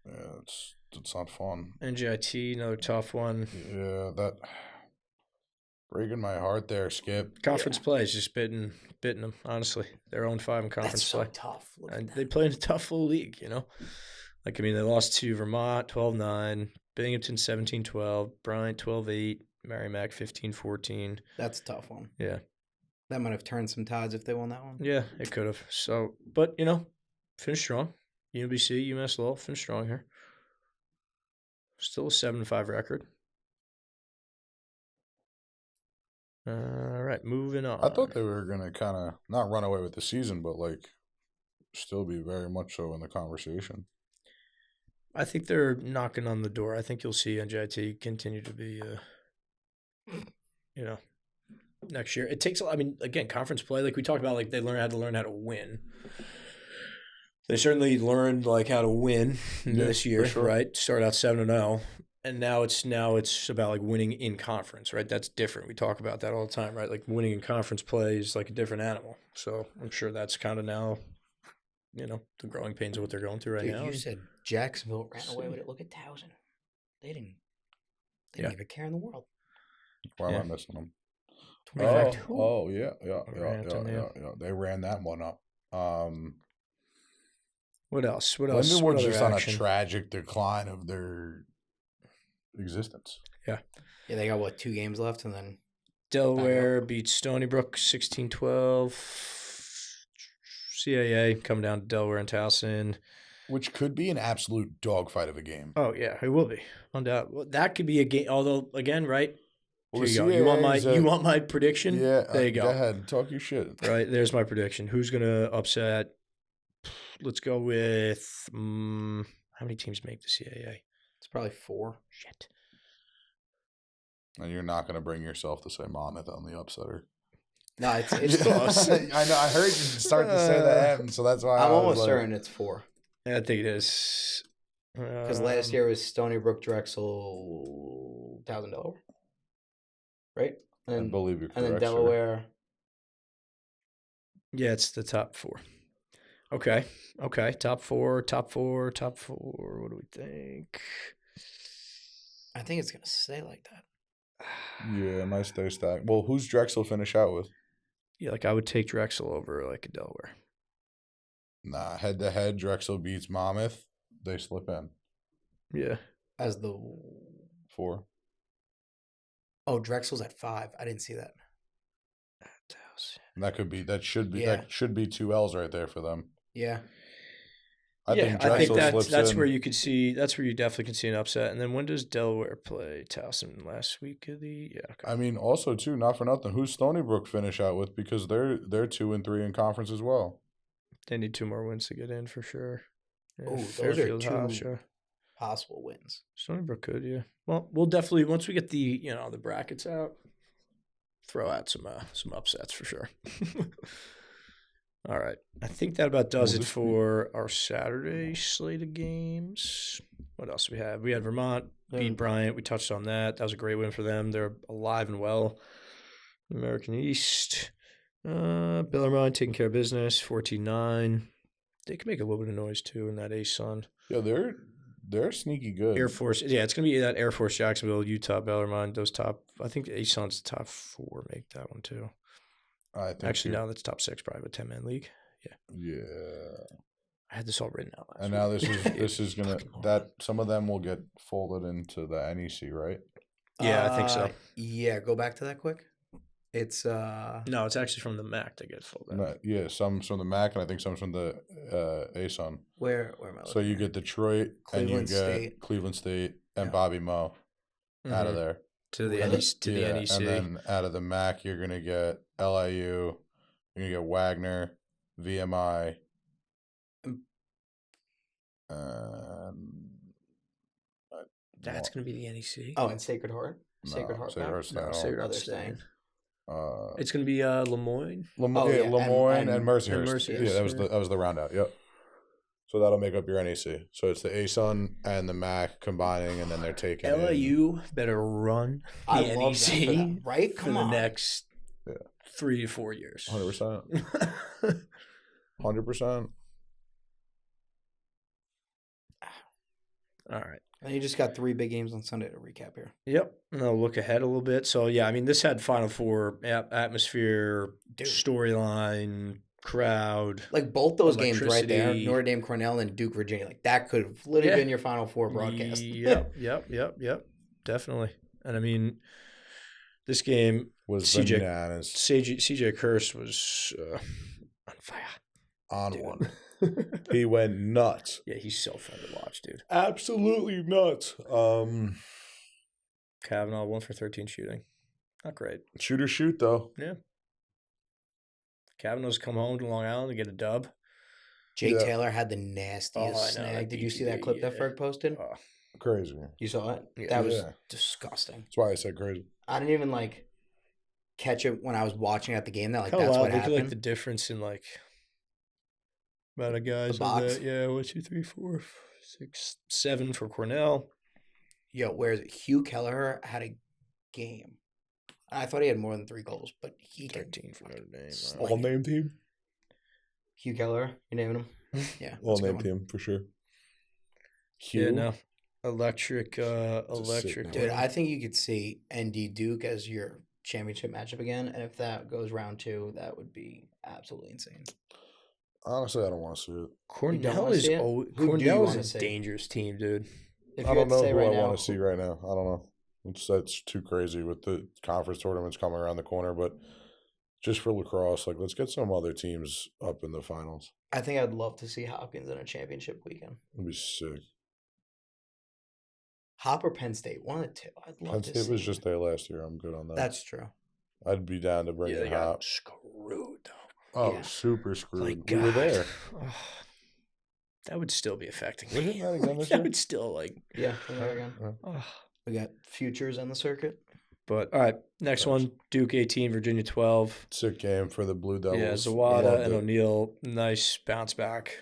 Speaker 3: Yeah, it's not fun.
Speaker 1: NJIT, another tough one.
Speaker 3: Yeah, that... Breaking my heart there, Skip.
Speaker 1: Conference play is just bitten them, honestly. They're 0-5 in conference play.
Speaker 2: That's so tough.
Speaker 1: And they play in a tough little league, you know? Like, I mean, they lost to Vermont 12-9, Binghamton 17-12, Bryant 12-8, Merrimack 15-14.
Speaker 2: That's a tough one.
Speaker 1: Yeah.
Speaker 2: That might have turned some tides if they won that one.
Speaker 1: Yeah, it could have. So, but, you know, finish strong. UMBC, UMass Lowell, finish strong here. Still a 7-5 record. All right, moving on.
Speaker 3: I thought they were going to kind of not run away with the season, but, like, still be very much so in the conversation.
Speaker 1: I think they're knocking on the door. I think you'll see NJIT continue to be, you know, next year. It takes, I mean, again, conference play, like we talked about, like they had to learn how to win. They certainly learned, like, how to win this year, sure. Right? Start out 7-0. And now it's about, like, winning in conference, right? That's different. We talk about that all the time, right? Like, winning in conference play is like a different animal. So I'm sure that's kind of now, you know, the growing pains of what they're going through right now.
Speaker 2: You said Jacksonville ran away with it. Look at Towson. They didn't even care in the world.
Speaker 3: Why am I missing them?
Speaker 2: 25-2.
Speaker 3: Oh, yeah. They ran that one up.
Speaker 1: What else?
Speaker 3: Lindenwood's just on a tragic decline of their existence.
Speaker 1: Yeah.
Speaker 2: Yeah, they got, 2 games left, and then
Speaker 1: Delaware beats Stony Brook 16-12. CAA come down to Delaware and Towson.
Speaker 3: Which could be an absolute dogfight of a game.
Speaker 1: Oh, yeah, it will be. Undoubtedly. That could be a game, although, again, right?
Speaker 3: Well,
Speaker 1: here you go. You want my prediction?
Speaker 3: Yeah.
Speaker 1: There you go.
Speaker 3: Go ahead. Talk your shit.
Speaker 1: Right, there's my prediction. Who's going to upset? Let's go with how many teams make the CAA?
Speaker 2: It's probably 4.
Speaker 1: Shit.
Speaker 3: And you're not going to bring yourself to say Monmouth on the upsetter.
Speaker 2: No, it's close.
Speaker 3: I know. I heard you start to say that, and so that's why
Speaker 2: I'm almost certain it's 4.
Speaker 1: Yeah, I think it is.
Speaker 2: Because last year was Stony Brook, Drexel, Towson, Delaware, right?
Speaker 3: I believe you're correct.
Speaker 2: And then Delaware.
Speaker 3: Sir.
Speaker 1: Yeah, it's the top 4. Okay. Top four. What do we think?
Speaker 2: I think it's gonna stay like that.
Speaker 3: Yeah, it might stay stacked. Well, who's Drexel finish out with?
Speaker 1: Yeah, like I would take Drexel over like a Delaware.
Speaker 3: Nah, head to head, Drexel beats Monmouth. They slip in.
Speaker 1: Yeah.
Speaker 2: As the
Speaker 3: 4.
Speaker 2: Oh, Drexel's at 5. I didn't see that.
Speaker 3: And that should be 2 L's right there for them.
Speaker 2: Yeah.
Speaker 3: I think
Speaker 1: that's where you could see. That's where you definitely can see an upset. And then when does Delaware play Towson? Last week of the Okay.
Speaker 3: I mean, also too, not for nothing. Who's Stony Brook finish out with? Because they're 2-3 in conference as well.
Speaker 1: They need 2 more wins to get in for sure. Yeah,
Speaker 2: those are 2.
Speaker 1: Sure.
Speaker 2: possible wins.
Speaker 1: Stony Brook could, yeah. Well, we'll definitely, once we get the brackets out, throw out some upsets for sure. All right. I think that about does it for our Saturday slate of games. What else do we have? We had Vermont beat Bryant. We touched on that. That was a great win for them. They're alive and well. American East. Bellarmine taking care of business, 14-9. They can make a little bit of noise, too, in that ASUN.
Speaker 3: Yeah, they're sneaky good.
Speaker 1: Air Force. Yeah, it's going to be that Air Force, Jacksonville, Utah, Bellarmine. Those top. I think ASUN's the top 4 make that one, too.
Speaker 3: I think
Speaker 1: Actually, no, that's top 6 probably with 10-man league. Yeah.
Speaker 3: Yeah.
Speaker 1: I had this all written out last
Speaker 3: And
Speaker 1: week.
Speaker 3: now this is gonna that some of them will get folded into the NEC, right?
Speaker 1: Yeah, I think so.
Speaker 2: Yeah, go back to that quick. It's
Speaker 1: no, it's actually from the MAC that gets folded.
Speaker 3: No, yeah, some from the MAC and I think some from the ASUN.
Speaker 2: Where am I?
Speaker 3: So you get Detroit and you get
Speaker 2: State.
Speaker 3: Cleveland State and Bobby Moe out of there
Speaker 1: to the NEC.
Speaker 3: the NEC, and then out of the MAC you're gonna get LIU, you're gonna get Wagner, VMI.
Speaker 1: That's going to be the NEC.
Speaker 2: Oh, and Sacred Heart?
Speaker 3: Sacred Heart's
Speaker 2: staying.
Speaker 1: It's going to be Lemoyne.
Speaker 3: Lemoyne and Mercyhurst.
Speaker 1: Mercyhurst.
Speaker 3: Yeah, that was the roundout. Yep. So that'll make up your NEC. So it's the ASUN and the MAC combining, and then they're taking
Speaker 1: LIU better run the NEC
Speaker 2: right?
Speaker 1: Come on. The next 3 to 4 years.
Speaker 3: 100%. 100%.
Speaker 1: All right.
Speaker 2: And you just got 3 big games on Sunday to recap here.
Speaker 1: Yep. And I'll look ahead a little bit. So, yeah, I mean, this had Final Four atmosphere, storyline, crowd.
Speaker 2: Like both those games right there, Notre Dame, Cornell, and Duke, Virginia. Like that could have literally been your Final Four broadcast.
Speaker 1: Yep. Definitely. And I mean, this game
Speaker 3: was
Speaker 1: CJ Curse was on fire.
Speaker 3: On one. He went nuts.
Speaker 1: Yeah, he's so fun to watch, dude.
Speaker 3: Absolutely nuts.
Speaker 1: Kavanaugh 1 for 13 shooting. Not great.
Speaker 3: Shoot, though.
Speaker 1: Yeah. Kavanaugh's come home to Long Island to get a dub.
Speaker 2: Jake Taylor had the nastiest snag. Did you see that clip that Ferg posted?
Speaker 3: Crazy.
Speaker 2: You saw it? Yeah. That was disgusting.
Speaker 3: That's why I said crazy.
Speaker 2: I didn't even, catch it when I was watching at the game. That that's what happened.
Speaker 1: Look at the difference in, amount of guys.
Speaker 2: Box.
Speaker 1: 1, 2, 3, 4, 6, 7 for Cornell.
Speaker 2: Yo, where is it? Hugh Kelleher had a game. I thought he had more than 3 goals, but he
Speaker 1: 13 for Notre Dame.
Speaker 3: All name team.
Speaker 2: Hugh Kelleher, you naming him? Yeah,
Speaker 3: all name team for sure.
Speaker 1: Hugh. Yeah, no, electric.
Speaker 2: Dude, I think you could see ND Duke as your championship matchup again, and if that goes round 2, that would be absolutely insane.
Speaker 3: Honestly, I don't want to see it.
Speaker 1: Cornell is a dangerous team, dude.
Speaker 3: I don't know who I want to see right now. I don't know. That's too crazy with the conference tournaments coming around the corner. But just for lacrosse, let's get some other teams up in the finals.
Speaker 2: I think I'd love to see Hopkins in a championship weekend.
Speaker 3: It'd be sick.
Speaker 2: Hop or Penn State, one of the two. I'd love to see.
Speaker 3: Penn State was just there last year. I'm good on that.
Speaker 2: That's true.
Speaker 3: I'd be down to bring in Hop.
Speaker 1: Screwed though.
Speaker 3: Oh, super screwed. We were there.
Speaker 1: Oh, that would still be affecting
Speaker 3: me.
Speaker 1: That would still
Speaker 2: Yeah, again. We got futures on the circuit.
Speaker 1: But all right, next one: Duke 18, Virginia 12.
Speaker 3: Sick game for the Blue Devils.
Speaker 1: Yeah, Zawada and O'Neal, nice bounce back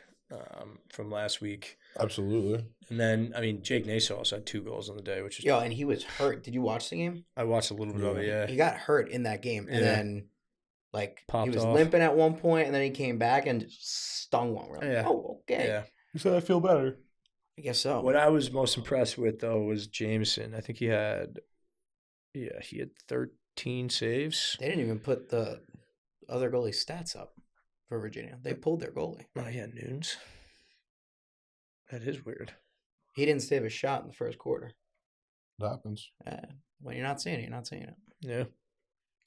Speaker 1: from last week.
Speaker 3: Absolutely.
Speaker 1: And then, I mean, Jake Naso also had 2 goals on the day, which is
Speaker 2: and he was hurt. Did you watch the game?
Speaker 1: I watched a little bit of it. Yeah,
Speaker 2: he got hurt in that game, and then.
Speaker 1: Popped
Speaker 2: he was
Speaker 1: off.
Speaker 2: limping at one point, and then he came back and just stung one. Oh, okay.
Speaker 1: Yeah.
Speaker 3: You said I feel better.
Speaker 2: I guess so.
Speaker 1: What I was most impressed with, though, was Jameson. I think he had 13 saves.
Speaker 2: They didn't even put the other goalie stats up for Virginia. They pulled their goalie.
Speaker 1: Oh, yeah, Nunes. That is weird.
Speaker 2: He didn't save a shot in the first quarter.
Speaker 3: That happens.
Speaker 2: When you're not seeing it, you're not seeing it.
Speaker 1: Yeah.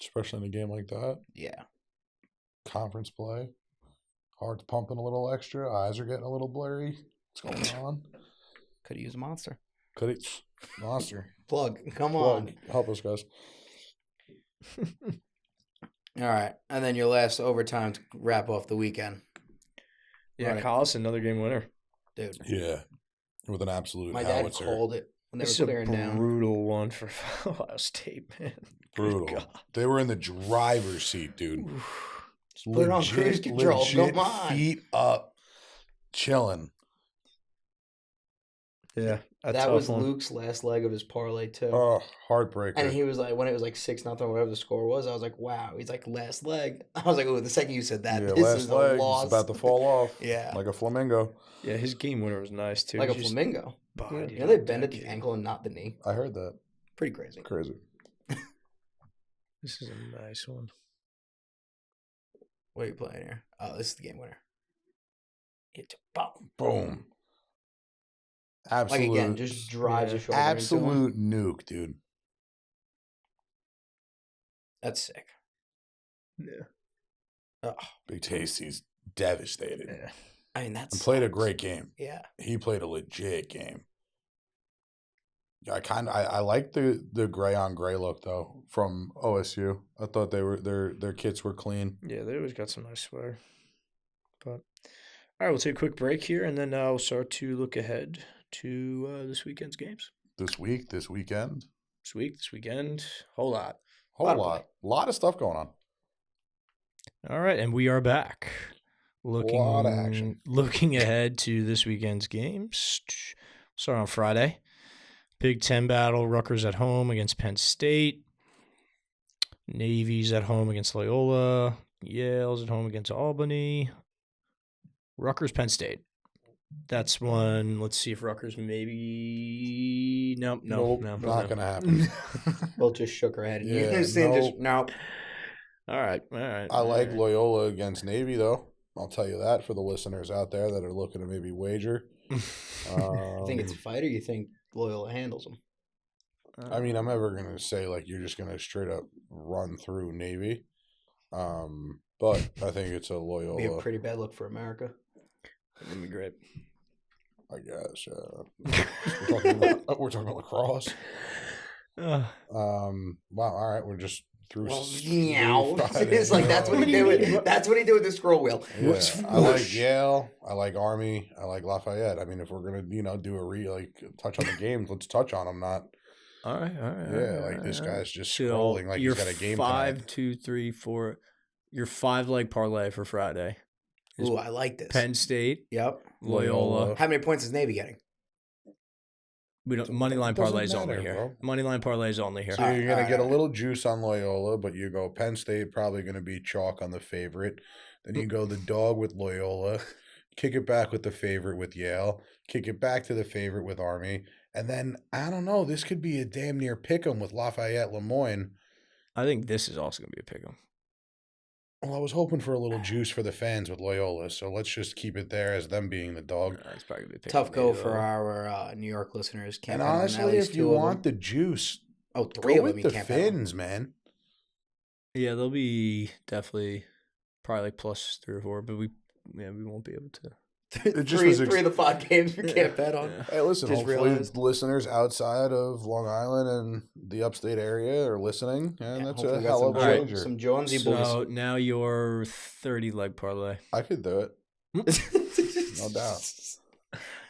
Speaker 3: Especially in a game like that.
Speaker 2: Yeah.
Speaker 3: Conference play. Heart's pumping a little extra. Eyes are getting a little blurry. What's going on?
Speaker 2: Could have used a monster.
Speaker 3: Monster.
Speaker 2: Plug. Come on.
Speaker 3: Help us, guys.
Speaker 2: All right. And then your last overtime to wrap off the weekend.
Speaker 1: Yeah, Collison, another game winner.
Speaker 2: Dude.
Speaker 3: Yeah. with an absolute
Speaker 2: My
Speaker 3: howitzer.
Speaker 2: dad called it when they
Speaker 1: This
Speaker 2: were
Speaker 1: is
Speaker 2: clearing down.
Speaker 1: a brutal one for Ohio State, man.
Speaker 3: Brutal. They were in the driver's seat, dude.
Speaker 2: Just put it on cruise control. Come on.
Speaker 3: Feet up, chilling.
Speaker 1: Yeah,
Speaker 2: that was Luke's last leg of his parlay too.
Speaker 3: Oh, heartbreaker!
Speaker 2: And he was like, when it was like 6-0, whatever the score was, I was like, wow. He's like, last leg. I was like, oh, the second you said that,
Speaker 3: yeah,
Speaker 2: this
Speaker 3: last
Speaker 2: is
Speaker 3: leg,
Speaker 2: a loss.
Speaker 3: it's about to fall off.
Speaker 2: Yeah,
Speaker 3: like a flamingo.
Speaker 1: Yeah, his game winner was nice too.
Speaker 2: Like a flamingo.
Speaker 1: Bodied
Speaker 2: you know they bend at the ankle and not the knee.
Speaker 3: I heard that.
Speaker 2: Pretty crazy.
Speaker 3: Crazy.
Speaker 1: This is a nice one.
Speaker 2: What are you playing here? Oh, this is the game winner. It's boom.
Speaker 3: Boom. Absolute.
Speaker 2: Like again, just drives a shoulder.
Speaker 3: Absolute nuke, dude.
Speaker 2: That's sick.
Speaker 1: Yeah.
Speaker 3: Oh. Big Tasty's devastated.
Speaker 1: Yeah.
Speaker 2: I mean, that's
Speaker 3: played a great game.
Speaker 2: Yeah.
Speaker 3: He played a legit game. I like the gray on gray look though from OSU. I thought they were their kits were clean.
Speaker 1: Yeah, they always got some nice sweater. But all right, we'll take a quick break here, and then we'll start to look ahead to this weekend's games.
Speaker 3: This weekend,
Speaker 1: whole lot.
Speaker 3: A lot of stuff going on.
Speaker 1: All right, and we are back.
Speaker 3: A lot of action.
Speaker 1: Looking ahead to this weekend's games. Start on Friday. Big Ten battle, Rutgers at home against Penn State. Navy's at home against Loyola. Yale's at home against Albany. Rutgers, Penn State. That's one. Let's see if Rutgers maybe. Nope.
Speaker 3: Not going to happen.
Speaker 2: Well, just shook her head.
Speaker 3: Yeah,
Speaker 2: nope.
Speaker 1: All right.
Speaker 3: I like Loyola against Navy, though. I'll tell you that for the listeners out there that are looking to maybe wager.
Speaker 2: You think it's a fight, or you think Loyola handles them?
Speaker 3: I mean, I'm never going to say, like, you're just going to straight up run through Navy. But I think it's a Loyola.
Speaker 2: Be a pretty bad look for America.
Speaker 1: That'd be great.
Speaker 3: I guess. We're talking about lacrosse. Wow. All right. We're just through.
Speaker 2: It's like that's what he did with the scroll wheel.
Speaker 3: Yeah. I like Yale. I like Army. I like Lafayette. I mean, if we're gonna, do a touch on the games, let's touch on them. Not.
Speaker 1: All right.
Speaker 3: Yeah, like this guy's just scrolling like he's got a game.
Speaker 1: 5, 2, 3, 4. Your 5-leg parlay for Friday.
Speaker 2: Ooh, I like this.
Speaker 1: Penn State.
Speaker 2: Yep.
Speaker 1: Loyola.
Speaker 2: How many points is Navy getting?
Speaker 1: We don't. Moneyline parlay is only here. Moneyline parlay is only here.
Speaker 3: So you're gonna get a little juice on Loyola, but you go Penn State probably gonna be chalk on the favorite. Then you go the dog with Loyola, kick it back with the favorite with Yale, kick it back to the favorite with Army, and then I don't know. This could be a damn near pick'em with Lafayette Lemoyne.
Speaker 1: I think this is also gonna be a pick'em.
Speaker 3: Well, I was hoping for a little juice for the fans with Loyola, so let's just keep it there as them being the dog.
Speaker 1: It's probably gonna be a pick'em.
Speaker 2: Tough go for our New York listeners.
Speaker 3: And honestly, if you want the juice,
Speaker 2: three
Speaker 3: go with the Finns, man.
Speaker 1: Yeah, they'll be definitely probably like plus 3 or 4, but we won't be able to.
Speaker 2: Three of the 5 games we can't bet on.
Speaker 3: Hey, listen, hopefully listeners outside of Long Island and the upstate area are listening, and that's a hell of a wager.
Speaker 2: Some Jonesy boys.
Speaker 1: So now your 30-leg parlay.
Speaker 3: I could do it. No doubt.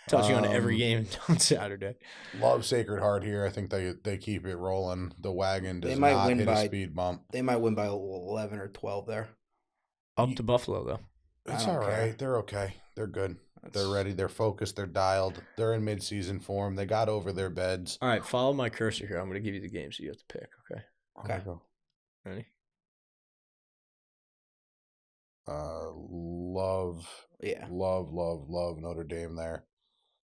Speaker 1: Tells you on every game on Saturday.
Speaker 3: Love Sacred Heart here. I think they keep it rolling. The wagon does not hit a speed bump.
Speaker 2: They might win by 11 or 12 there.
Speaker 1: Up to Buffalo, though.
Speaker 3: It's all right. They're okay. They're good. They're ready. They're focused. They're dialed. They're in mid-season form. They got over their beds.
Speaker 1: All right, follow my cursor here. I'm going to give you the games so you have to pick, okay?
Speaker 2: Okay.
Speaker 1: Ready?
Speaker 3: Love Notre Dame there.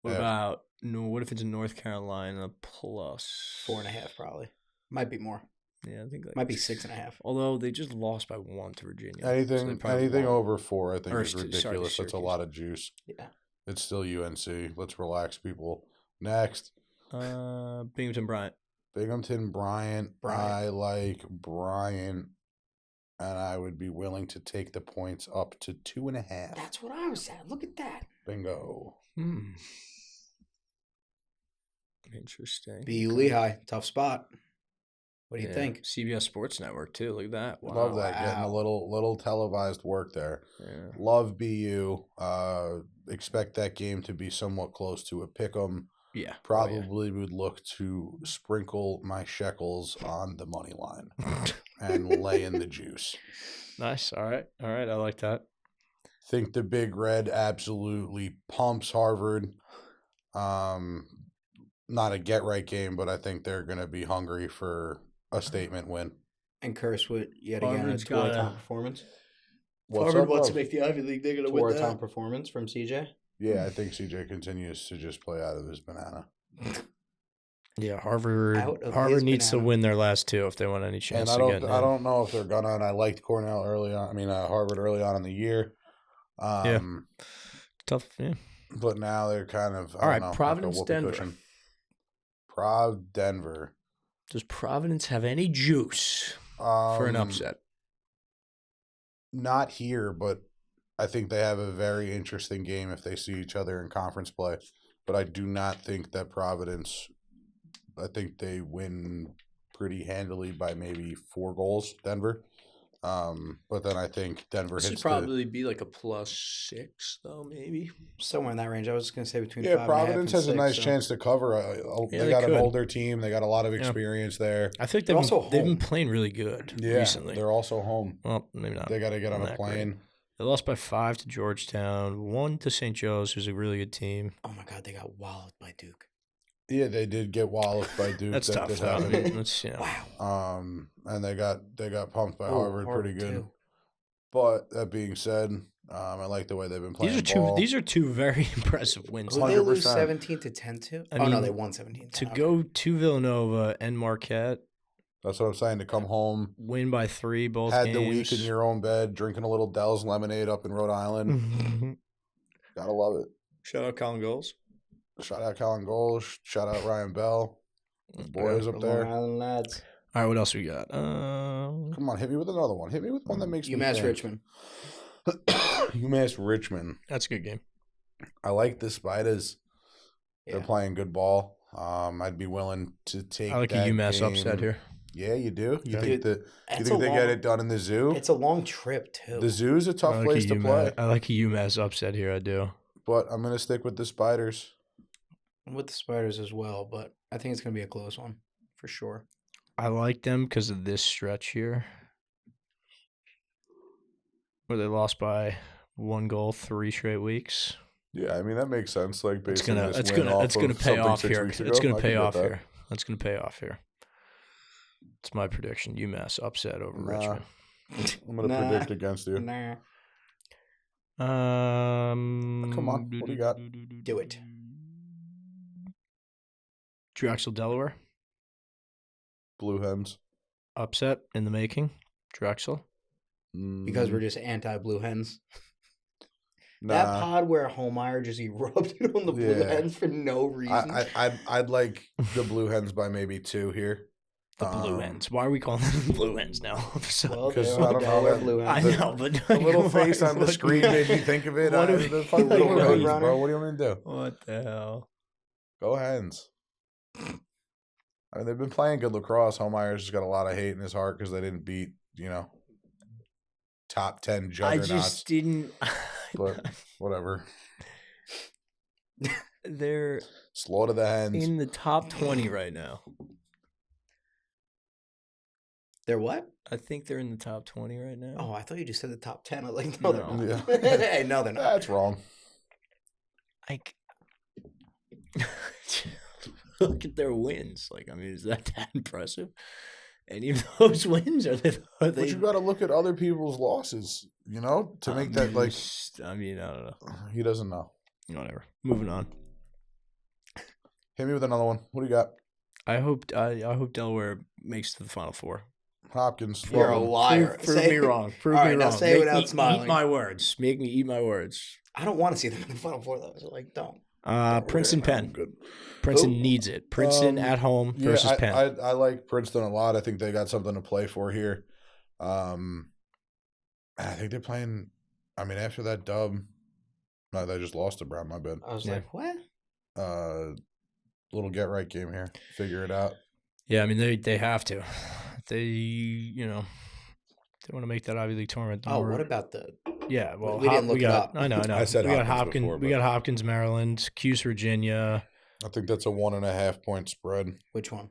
Speaker 1: What if it's in North Carolina plus
Speaker 2: 4.5 probably? Might be more.
Speaker 1: Yeah, I think
Speaker 2: might be 6.5.
Speaker 1: Although they just lost by 1 to Virginia.
Speaker 3: Anything over 4, I think is ridiculous. That's a lot of juice.
Speaker 2: Yeah,
Speaker 3: it's still UNC. Let's relax, people. Next,
Speaker 1: Binghamton Bryant.
Speaker 3: I like Bryant, and I would be willing to take the points up to 2.5.
Speaker 2: That's what I was saying. Look at that.
Speaker 3: Bingo.
Speaker 1: Interesting.
Speaker 2: BU Lehigh, tough spot. What do you think?
Speaker 1: CBS Sports Network too. Look at that.
Speaker 3: Wow. Love that. Getting a little televised work there.
Speaker 1: Yeah.
Speaker 3: Love BU. expect that game to be somewhat close to a pick'em.
Speaker 1: Yeah.
Speaker 3: Probably would look to sprinkle my shekels on the money line and lay in the juice.
Speaker 1: Nice. All right. I like that.
Speaker 3: Think the Big Red absolutely pumps Harvard. Not a get-right game, but I think they're going to be hungry for a statement win.
Speaker 2: And Curse with, yet again, a two-time performance.
Speaker 1: Harvard wants to make the Ivy League. They're going to win that.
Speaker 2: Two-time performance from CJ.
Speaker 3: Yeah, I think CJ continues to just play out of his banana.
Speaker 1: Yeah, Harvard needs to win their last two if they want any chance to get in.
Speaker 3: I don't know if they're gonna. And I liked Cornell early on. I mean, Harvard early on in the year.
Speaker 1: Tough. Yeah.
Speaker 3: But now they're kind of
Speaker 1: all right. Providence, Denver.
Speaker 3: Denver.
Speaker 1: Does Providence have any juice for an upset?
Speaker 3: Not here, but I think they have a very interesting game if they see each other in conference play. But I do not think that Providence. I think they win pretty handily by maybe 4 goals, Denver. But then I think Denver hits. Should
Speaker 1: probably be like a +6, though, maybe
Speaker 2: somewhere in that range. I was just gonna say between.
Speaker 3: Yeah, Providence has a nice chance to cover. They got an older team. They got a lot of experience there.
Speaker 1: I think they've been playing really good recently.
Speaker 3: They're also home.
Speaker 1: Well, maybe not.
Speaker 3: They got to get on a plane.
Speaker 1: Great. They lost by 5 to Georgetown, 1 to St. Joe's, who's a really good team.
Speaker 2: Oh my God, they got walloped by Duke.
Speaker 3: Yeah, they did get walloped by Duke.
Speaker 1: That's tough.
Speaker 2: Wow.
Speaker 3: And they got pumped by Harvard pretty good. Too. But that being said, I like the way they've been playing.
Speaker 1: These are two very impressive wins.
Speaker 2: Did they lose 17-10 to? No, they won 17-10.
Speaker 1: To go to Villanova and Marquette.
Speaker 3: That's what I'm saying. To come home,
Speaker 1: win by 3 both
Speaker 3: had
Speaker 1: games.
Speaker 3: The week in your own bed, drinking a little Dell's lemonade up in Rhode Island. Gotta love it.
Speaker 1: Shout out Colin Goals.
Speaker 3: Shout out Colin Goals. Shout out Ryan Bell. The boys up there.
Speaker 2: Island lads.
Speaker 1: All right, what else we got?
Speaker 3: Come on, hit me with another one. Hit me with one that makes me
Speaker 2: UMass Richmond.
Speaker 3: UMass Richmond.
Speaker 1: That's a good game.
Speaker 3: I like the Spiders. They're playing good ball. I'd be willing to take.
Speaker 1: I like a UMass upset here.
Speaker 3: Yeah, you do. You think they get it done in the zoo?
Speaker 2: It's a long trip too.
Speaker 3: The zoo's a tough place to play.
Speaker 1: I like a UMass upset here. I do.
Speaker 3: But I'm gonna stick with the Spiders.
Speaker 2: I'm with the Spiders as well, but I think it's gonna be a close one for sure.
Speaker 1: I like them because of this stretch here, where they lost by 1 goal 3 straight weeks.
Speaker 3: Yeah, I mean that makes sense. Like basically,
Speaker 1: it's gonna pay off here. It's gonna pay off here. That's gonna pay off here. It's my prediction. UMass upset over Richmond.
Speaker 3: I'm gonna predict against you.
Speaker 2: Nah.
Speaker 3: Come on. What do you got?
Speaker 2: Do it.
Speaker 1: Drexel, Delaware.
Speaker 3: Blue Hens.
Speaker 1: Upset in the making. Drexel.
Speaker 2: Because we're just anti-Blue Hens. That pod where Holmeyer just erupted on the Blue Hens for no reason.
Speaker 3: I'd like the Blue Hens by maybe 2 here.
Speaker 1: The Blue Hens. Why are we calling them Blue Hens now?
Speaker 3: Because I don't know.
Speaker 2: Blue Hens.
Speaker 1: I know, but
Speaker 3: the little face on the screen made me think of it. The fucking little Hens, bro. What do you want me to do?
Speaker 1: What the hell?
Speaker 3: Go Hens. I mean, they've been playing good lacrosse. Holmeyer's just got a lot of hate in his heart because they didn't beat, top 10 juggernauts.
Speaker 1: I just didn't.
Speaker 3: But whatever.
Speaker 1: They're
Speaker 3: slaughter the Hens
Speaker 1: in the top 20 right now.
Speaker 2: They're what?
Speaker 1: I think they're in the top 20 right now.
Speaker 2: Oh, I thought you just said the top 10. I was like, no, they're not.
Speaker 3: Yeah.
Speaker 2: Hey, no, they're not.
Speaker 3: That's wrong.
Speaker 1: Look at their wins. Is that impressive? Any of those wins? Are they?
Speaker 3: But you got to look at other people's losses, to make that
Speaker 1: I don't know.
Speaker 3: He doesn't know.
Speaker 1: Whatever. Moving on.
Speaker 3: Hit me with another one. What do you got?
Speaker 1: I hope Delaware makes it to the Final Four.
Speaker 3: Hopkins.
Speaker 2: You're a liar.
Speaker 1: Prove me wrong. Prove me wrong.
Speaker 2: Now say it without smiling.
Speaker 1: Eat my words. Make me eat my words.
Speaker 2: I don't want to see them in the Final Four though. So don't.
Speaker 1: Princeton Penn. Princeton needs it. Princeton at home versus Penn.
Speaker 3: I like Princeton a lot. I think they got something to play for here. I think they're playing. After that dub, no, they just lost to Brown. My bad.
Speaker 2: I was like, what?
Speaker 3: Little get right game here. Figure it out.
Speaker 1: Yeah, they have to. They want to make that Ivy League tournament.
Speaker 2: What about
Speaker 1: Yeah, well,
Speaker 2: we didn't look it up.
Speaker 1: I know.
Speaker 3: I said
Speaker 1: we got
Speaker 3: Hopkins before,
Speaker 1: we got Hopkins, Maryland, Cuse, Virginia.
Speaker 3: I think that's a 1.5 point spread.
Speaker 2: Which one?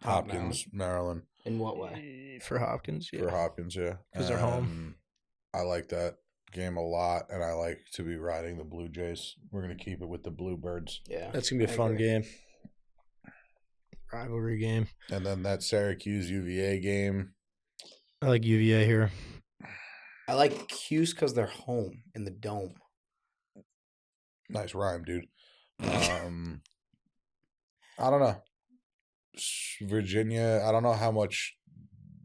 Speaker 3: Hopkins, Maryland.
Speaker 2: In what way?
Speaker 1: For Hopkins, yeah.
Speaker 3: For Hopkins, yeah.
Speaker 1: Because they're home.
Speaker 3: I like that game a lot, and I like to be riding the Blue Jays. We're going to keep it with the Bluebirds.
Speaker 2: Yeah.
Speaker 1: That's going to be a fun game. Rivalry game.
Speaker 3: And then that Syracuse-UVA game.
Speaker 1: I like UVA here.
Speaker 2: I like Cuse because they're home in the Dome.
Speaker 3: Nice rhyme, dude. I don't know. Virginia, I don't know how much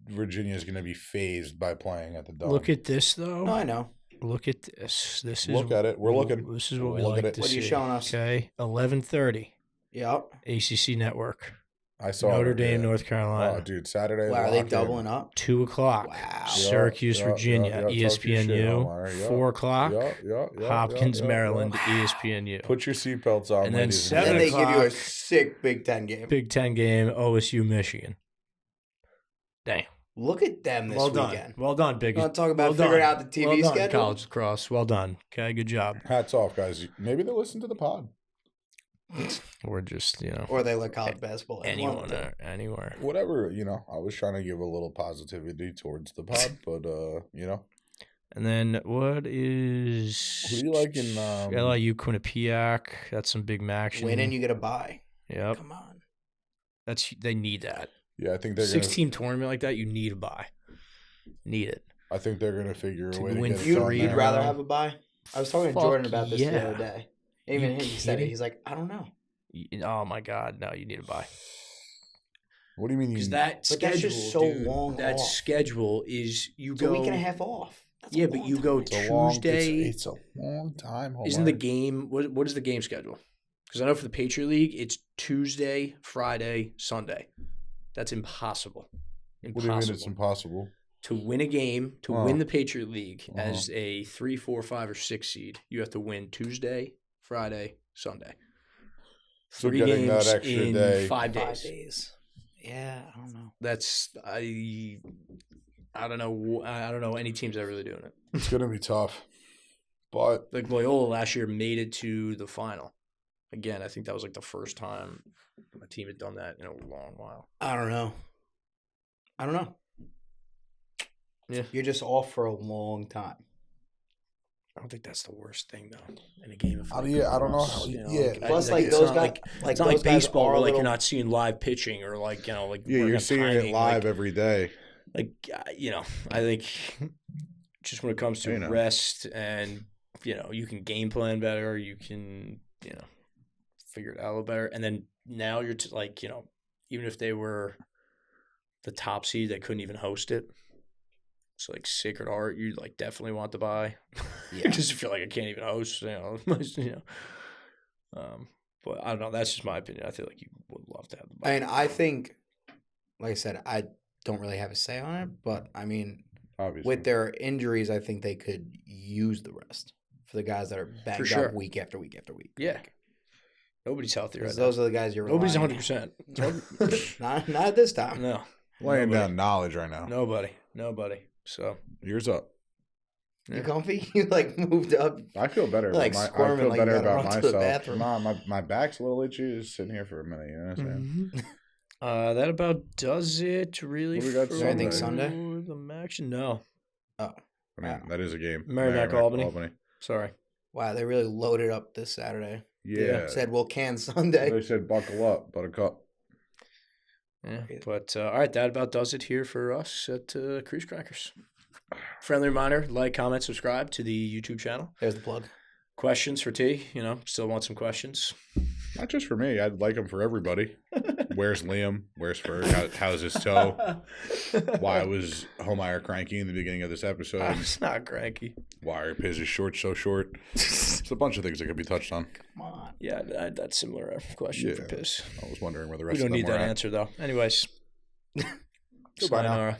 Speaker 3: Virginia is going to be phased by playing at the Dome.
Speaker 1: Look at this, though.
Speaker 2: No, I know.
Speaker 1: Look at this.
Speaker 3: Look at it. We're looking.
Speaker 1: This is what we like to see.
Speaker 2: What are you showing us?
Speaker 1: Okay, 11:30.
Speaker 2: Yep.
Speaker 1: ACC Network.
Speaker 3: I saw
Speaker 1: Notre Dame, North Carolina.
Speaker 3: Oh, dude, Saturday.
Speaker 2: Wow, are they doubling up?
Speaker 1: 2 o'clock.
Speaker 2: Wow.
Speaker 1: Syracuse, Virginia, ESPNU. 4 o'clock. Hopkins, Maryland, ESPNU.
Speaker 3: Put your seatbelts on.
Speaker 1: And then 7
Speaker 2: then
Speaker 1: o'clock.
Speaker 2: they give you a sick Big Ten game.
Speaker 1: Big Ten game, OSU, Michigan. Dang.
Speaker 2: Look at them this weekend.
Speaker 1: Well done, Big.
Speaker 2: Want to talk about figuring out the TV schedule?
Speaker 1: College lacrosse. Well done. Okay, good job.
Speaker 3: Hats off, guys. Maybe they'll listen to the pod.
Speaker 1: Or just,
Speaker 2: Or they like college basketball.
Speaker 1: Anywhere.
Speaker 3: Whatever, I was trying to give a little positivity towards the pod, but,
Speaker 1: And then what is...
Speaker 3: Who do you like in...
Speaker 1: LIU, Quinnipiac. That's some big action.
Speaker 2: Win and you get a bye.
Speaker 1: Yep.
Speaker 2: Come on.
Speaker 1: They need that.
Speaker 3: Yeah, I think they're
Speaker 1: 16 tournament like that, you need a bye. Need it.
Speaker 3: I think they're going to figure a way to
Speaker 1: win
Speaker 3: get
Speaker 1: three.
Speaker 3: it.
Speaker 2: You'd rather have a bye? I was talking to Jordan about this the other day. Even him, he said it.
Speaker 1: kidding?
Speaker 2: He's like, I don't know.
Speaker 1: Oh my God! No, you need a bye.
Speaker 3: What do you mean?
Speaker 1: Because that schedule,
Speaker 2: that's just so long.
Speaker 1: That
Speaker 2: off.
Speaker 1: schedule is
Speaker 2: it's a week and a half off. That's
Speaker 1: yeah, but you go Tuesday.
Speaker 3: It's a long time.
Speaker 1: Isn't the game? What is the game schedule? Because I know for the Patriot League, it's Tuesday, Friday, Sunday. That's impossible.
Speaker 3: What do you mean it's impossible?
Speaker 1: To win a game, to win the Patriot League as a 3, 4, 5, or 6 seed, you have to win Tuesday, Friday, Sunday.
Speaker 3: So
Speaker 1: 3
Speaker 3: getting
Speaker 1: games
Speaker 3: that extra
Speaker 1: in
Speaker 3: day.
Speaker 1: 5 days.
Speaker 2: 5 days. Yeah, I don't know.
Speaker 1: That's I don't know. I don't know any teams that are really doing it.
Speaker 3: It's gonna be tough, but
Speaker 1: Like Loyola last year made it to the final. Again, I think that was like the first time a team had done that in a long while.
Speaker 2: I don't know.
Speaker 1: Yeah.
Speaker 2: You're just off for a long time.
Speaker 1: I don't think that's the worst thing though in a game of.
Speaker 3: I don't know.
Speaker 2: Plus, those guys,
Speaker 1: it's not like baseball where like you're not seeing live pitching or like
Speaker 3: you're seeing it live every day.
Speaker 1: Like I think just when it comes to rest and you can game plan better, you can figure it out a little better, and then now you're even if they were the top seed, they couldn't even host it. It's like Sacred Heart, you like definitely want to buy. Yeah, because you feel like I can't even host. But I don't know. That's just my opinion. I feel like you would love to have the buy.
Speaker 2: I mean, I think, like I said, I don't really have a say on it, but I mean, obviously, with their injuries, I think they could use the rest for the guys that are banged up week after week after week.
Speaker 1: Yeah. Nobody's healthy right now.
Speaker 2: Those are the guys you're
Speaker 1: Nobody's 100%.
Speaker 2: Not at this time.
Speaker 1: No.
Speaker 3: Laying down knowledge right now.
Speaker 1: Nobody. So
Speaker 3: ears up.
Speaker 2: You comfy? You moved up.
Speaker 3: I feel better.
Speaker 2: I feel better about myself.
Speaker 3: My back's a little itchy. Just sitting here for a minute. You know what I'm saying?
Speaker 1: That about does it. Really.
Speaker 3: What we got
Speaker 2: Sunday? Anything Sunday?
Speaker 1: The action? No.
Speaker 2: Oh.
Speaker 3: I mean, that is a game.
Speaker 1: Merrimack, Albany. Sorry.
Speaker 2: Wow, they really loaded up this Saturday.
Speaker 3: Yeah.
Speaker 2: Said we'll can Sunday.
Speaker 3: They said buckle up, buttercup.
Speaker 1: Yeah, but all right, that about does it here for us at Crease Crankers. Friendly reminder, like, comment, subscribe to the YouTube channel.
Speaker 2: There's the plug.
Speaker 1: Questions for T, still want some questions.
Speaker 3: Not just for me, I'd like them for everybody. Where's Liam? Where's Ferg? How's his toe? Why was Homeyer cranky in the beginning of this episode?
Speaker 1: I was not cranky.
Speaker 3: Why are Pizz shorts so short? It's a bunch of things that could be touched on.
Speaker 2: Come on.
Speaker 1: Yeah, that's similar question for Pizz.
Speaker 3: I was wondering where the rest
Speaker 1: of them were. We don't need that
Speaker 3: at.
Speaker 1: answer, though. Anyways.
Speaker 3: Goodbye now.
Speaker 1: Sayonara.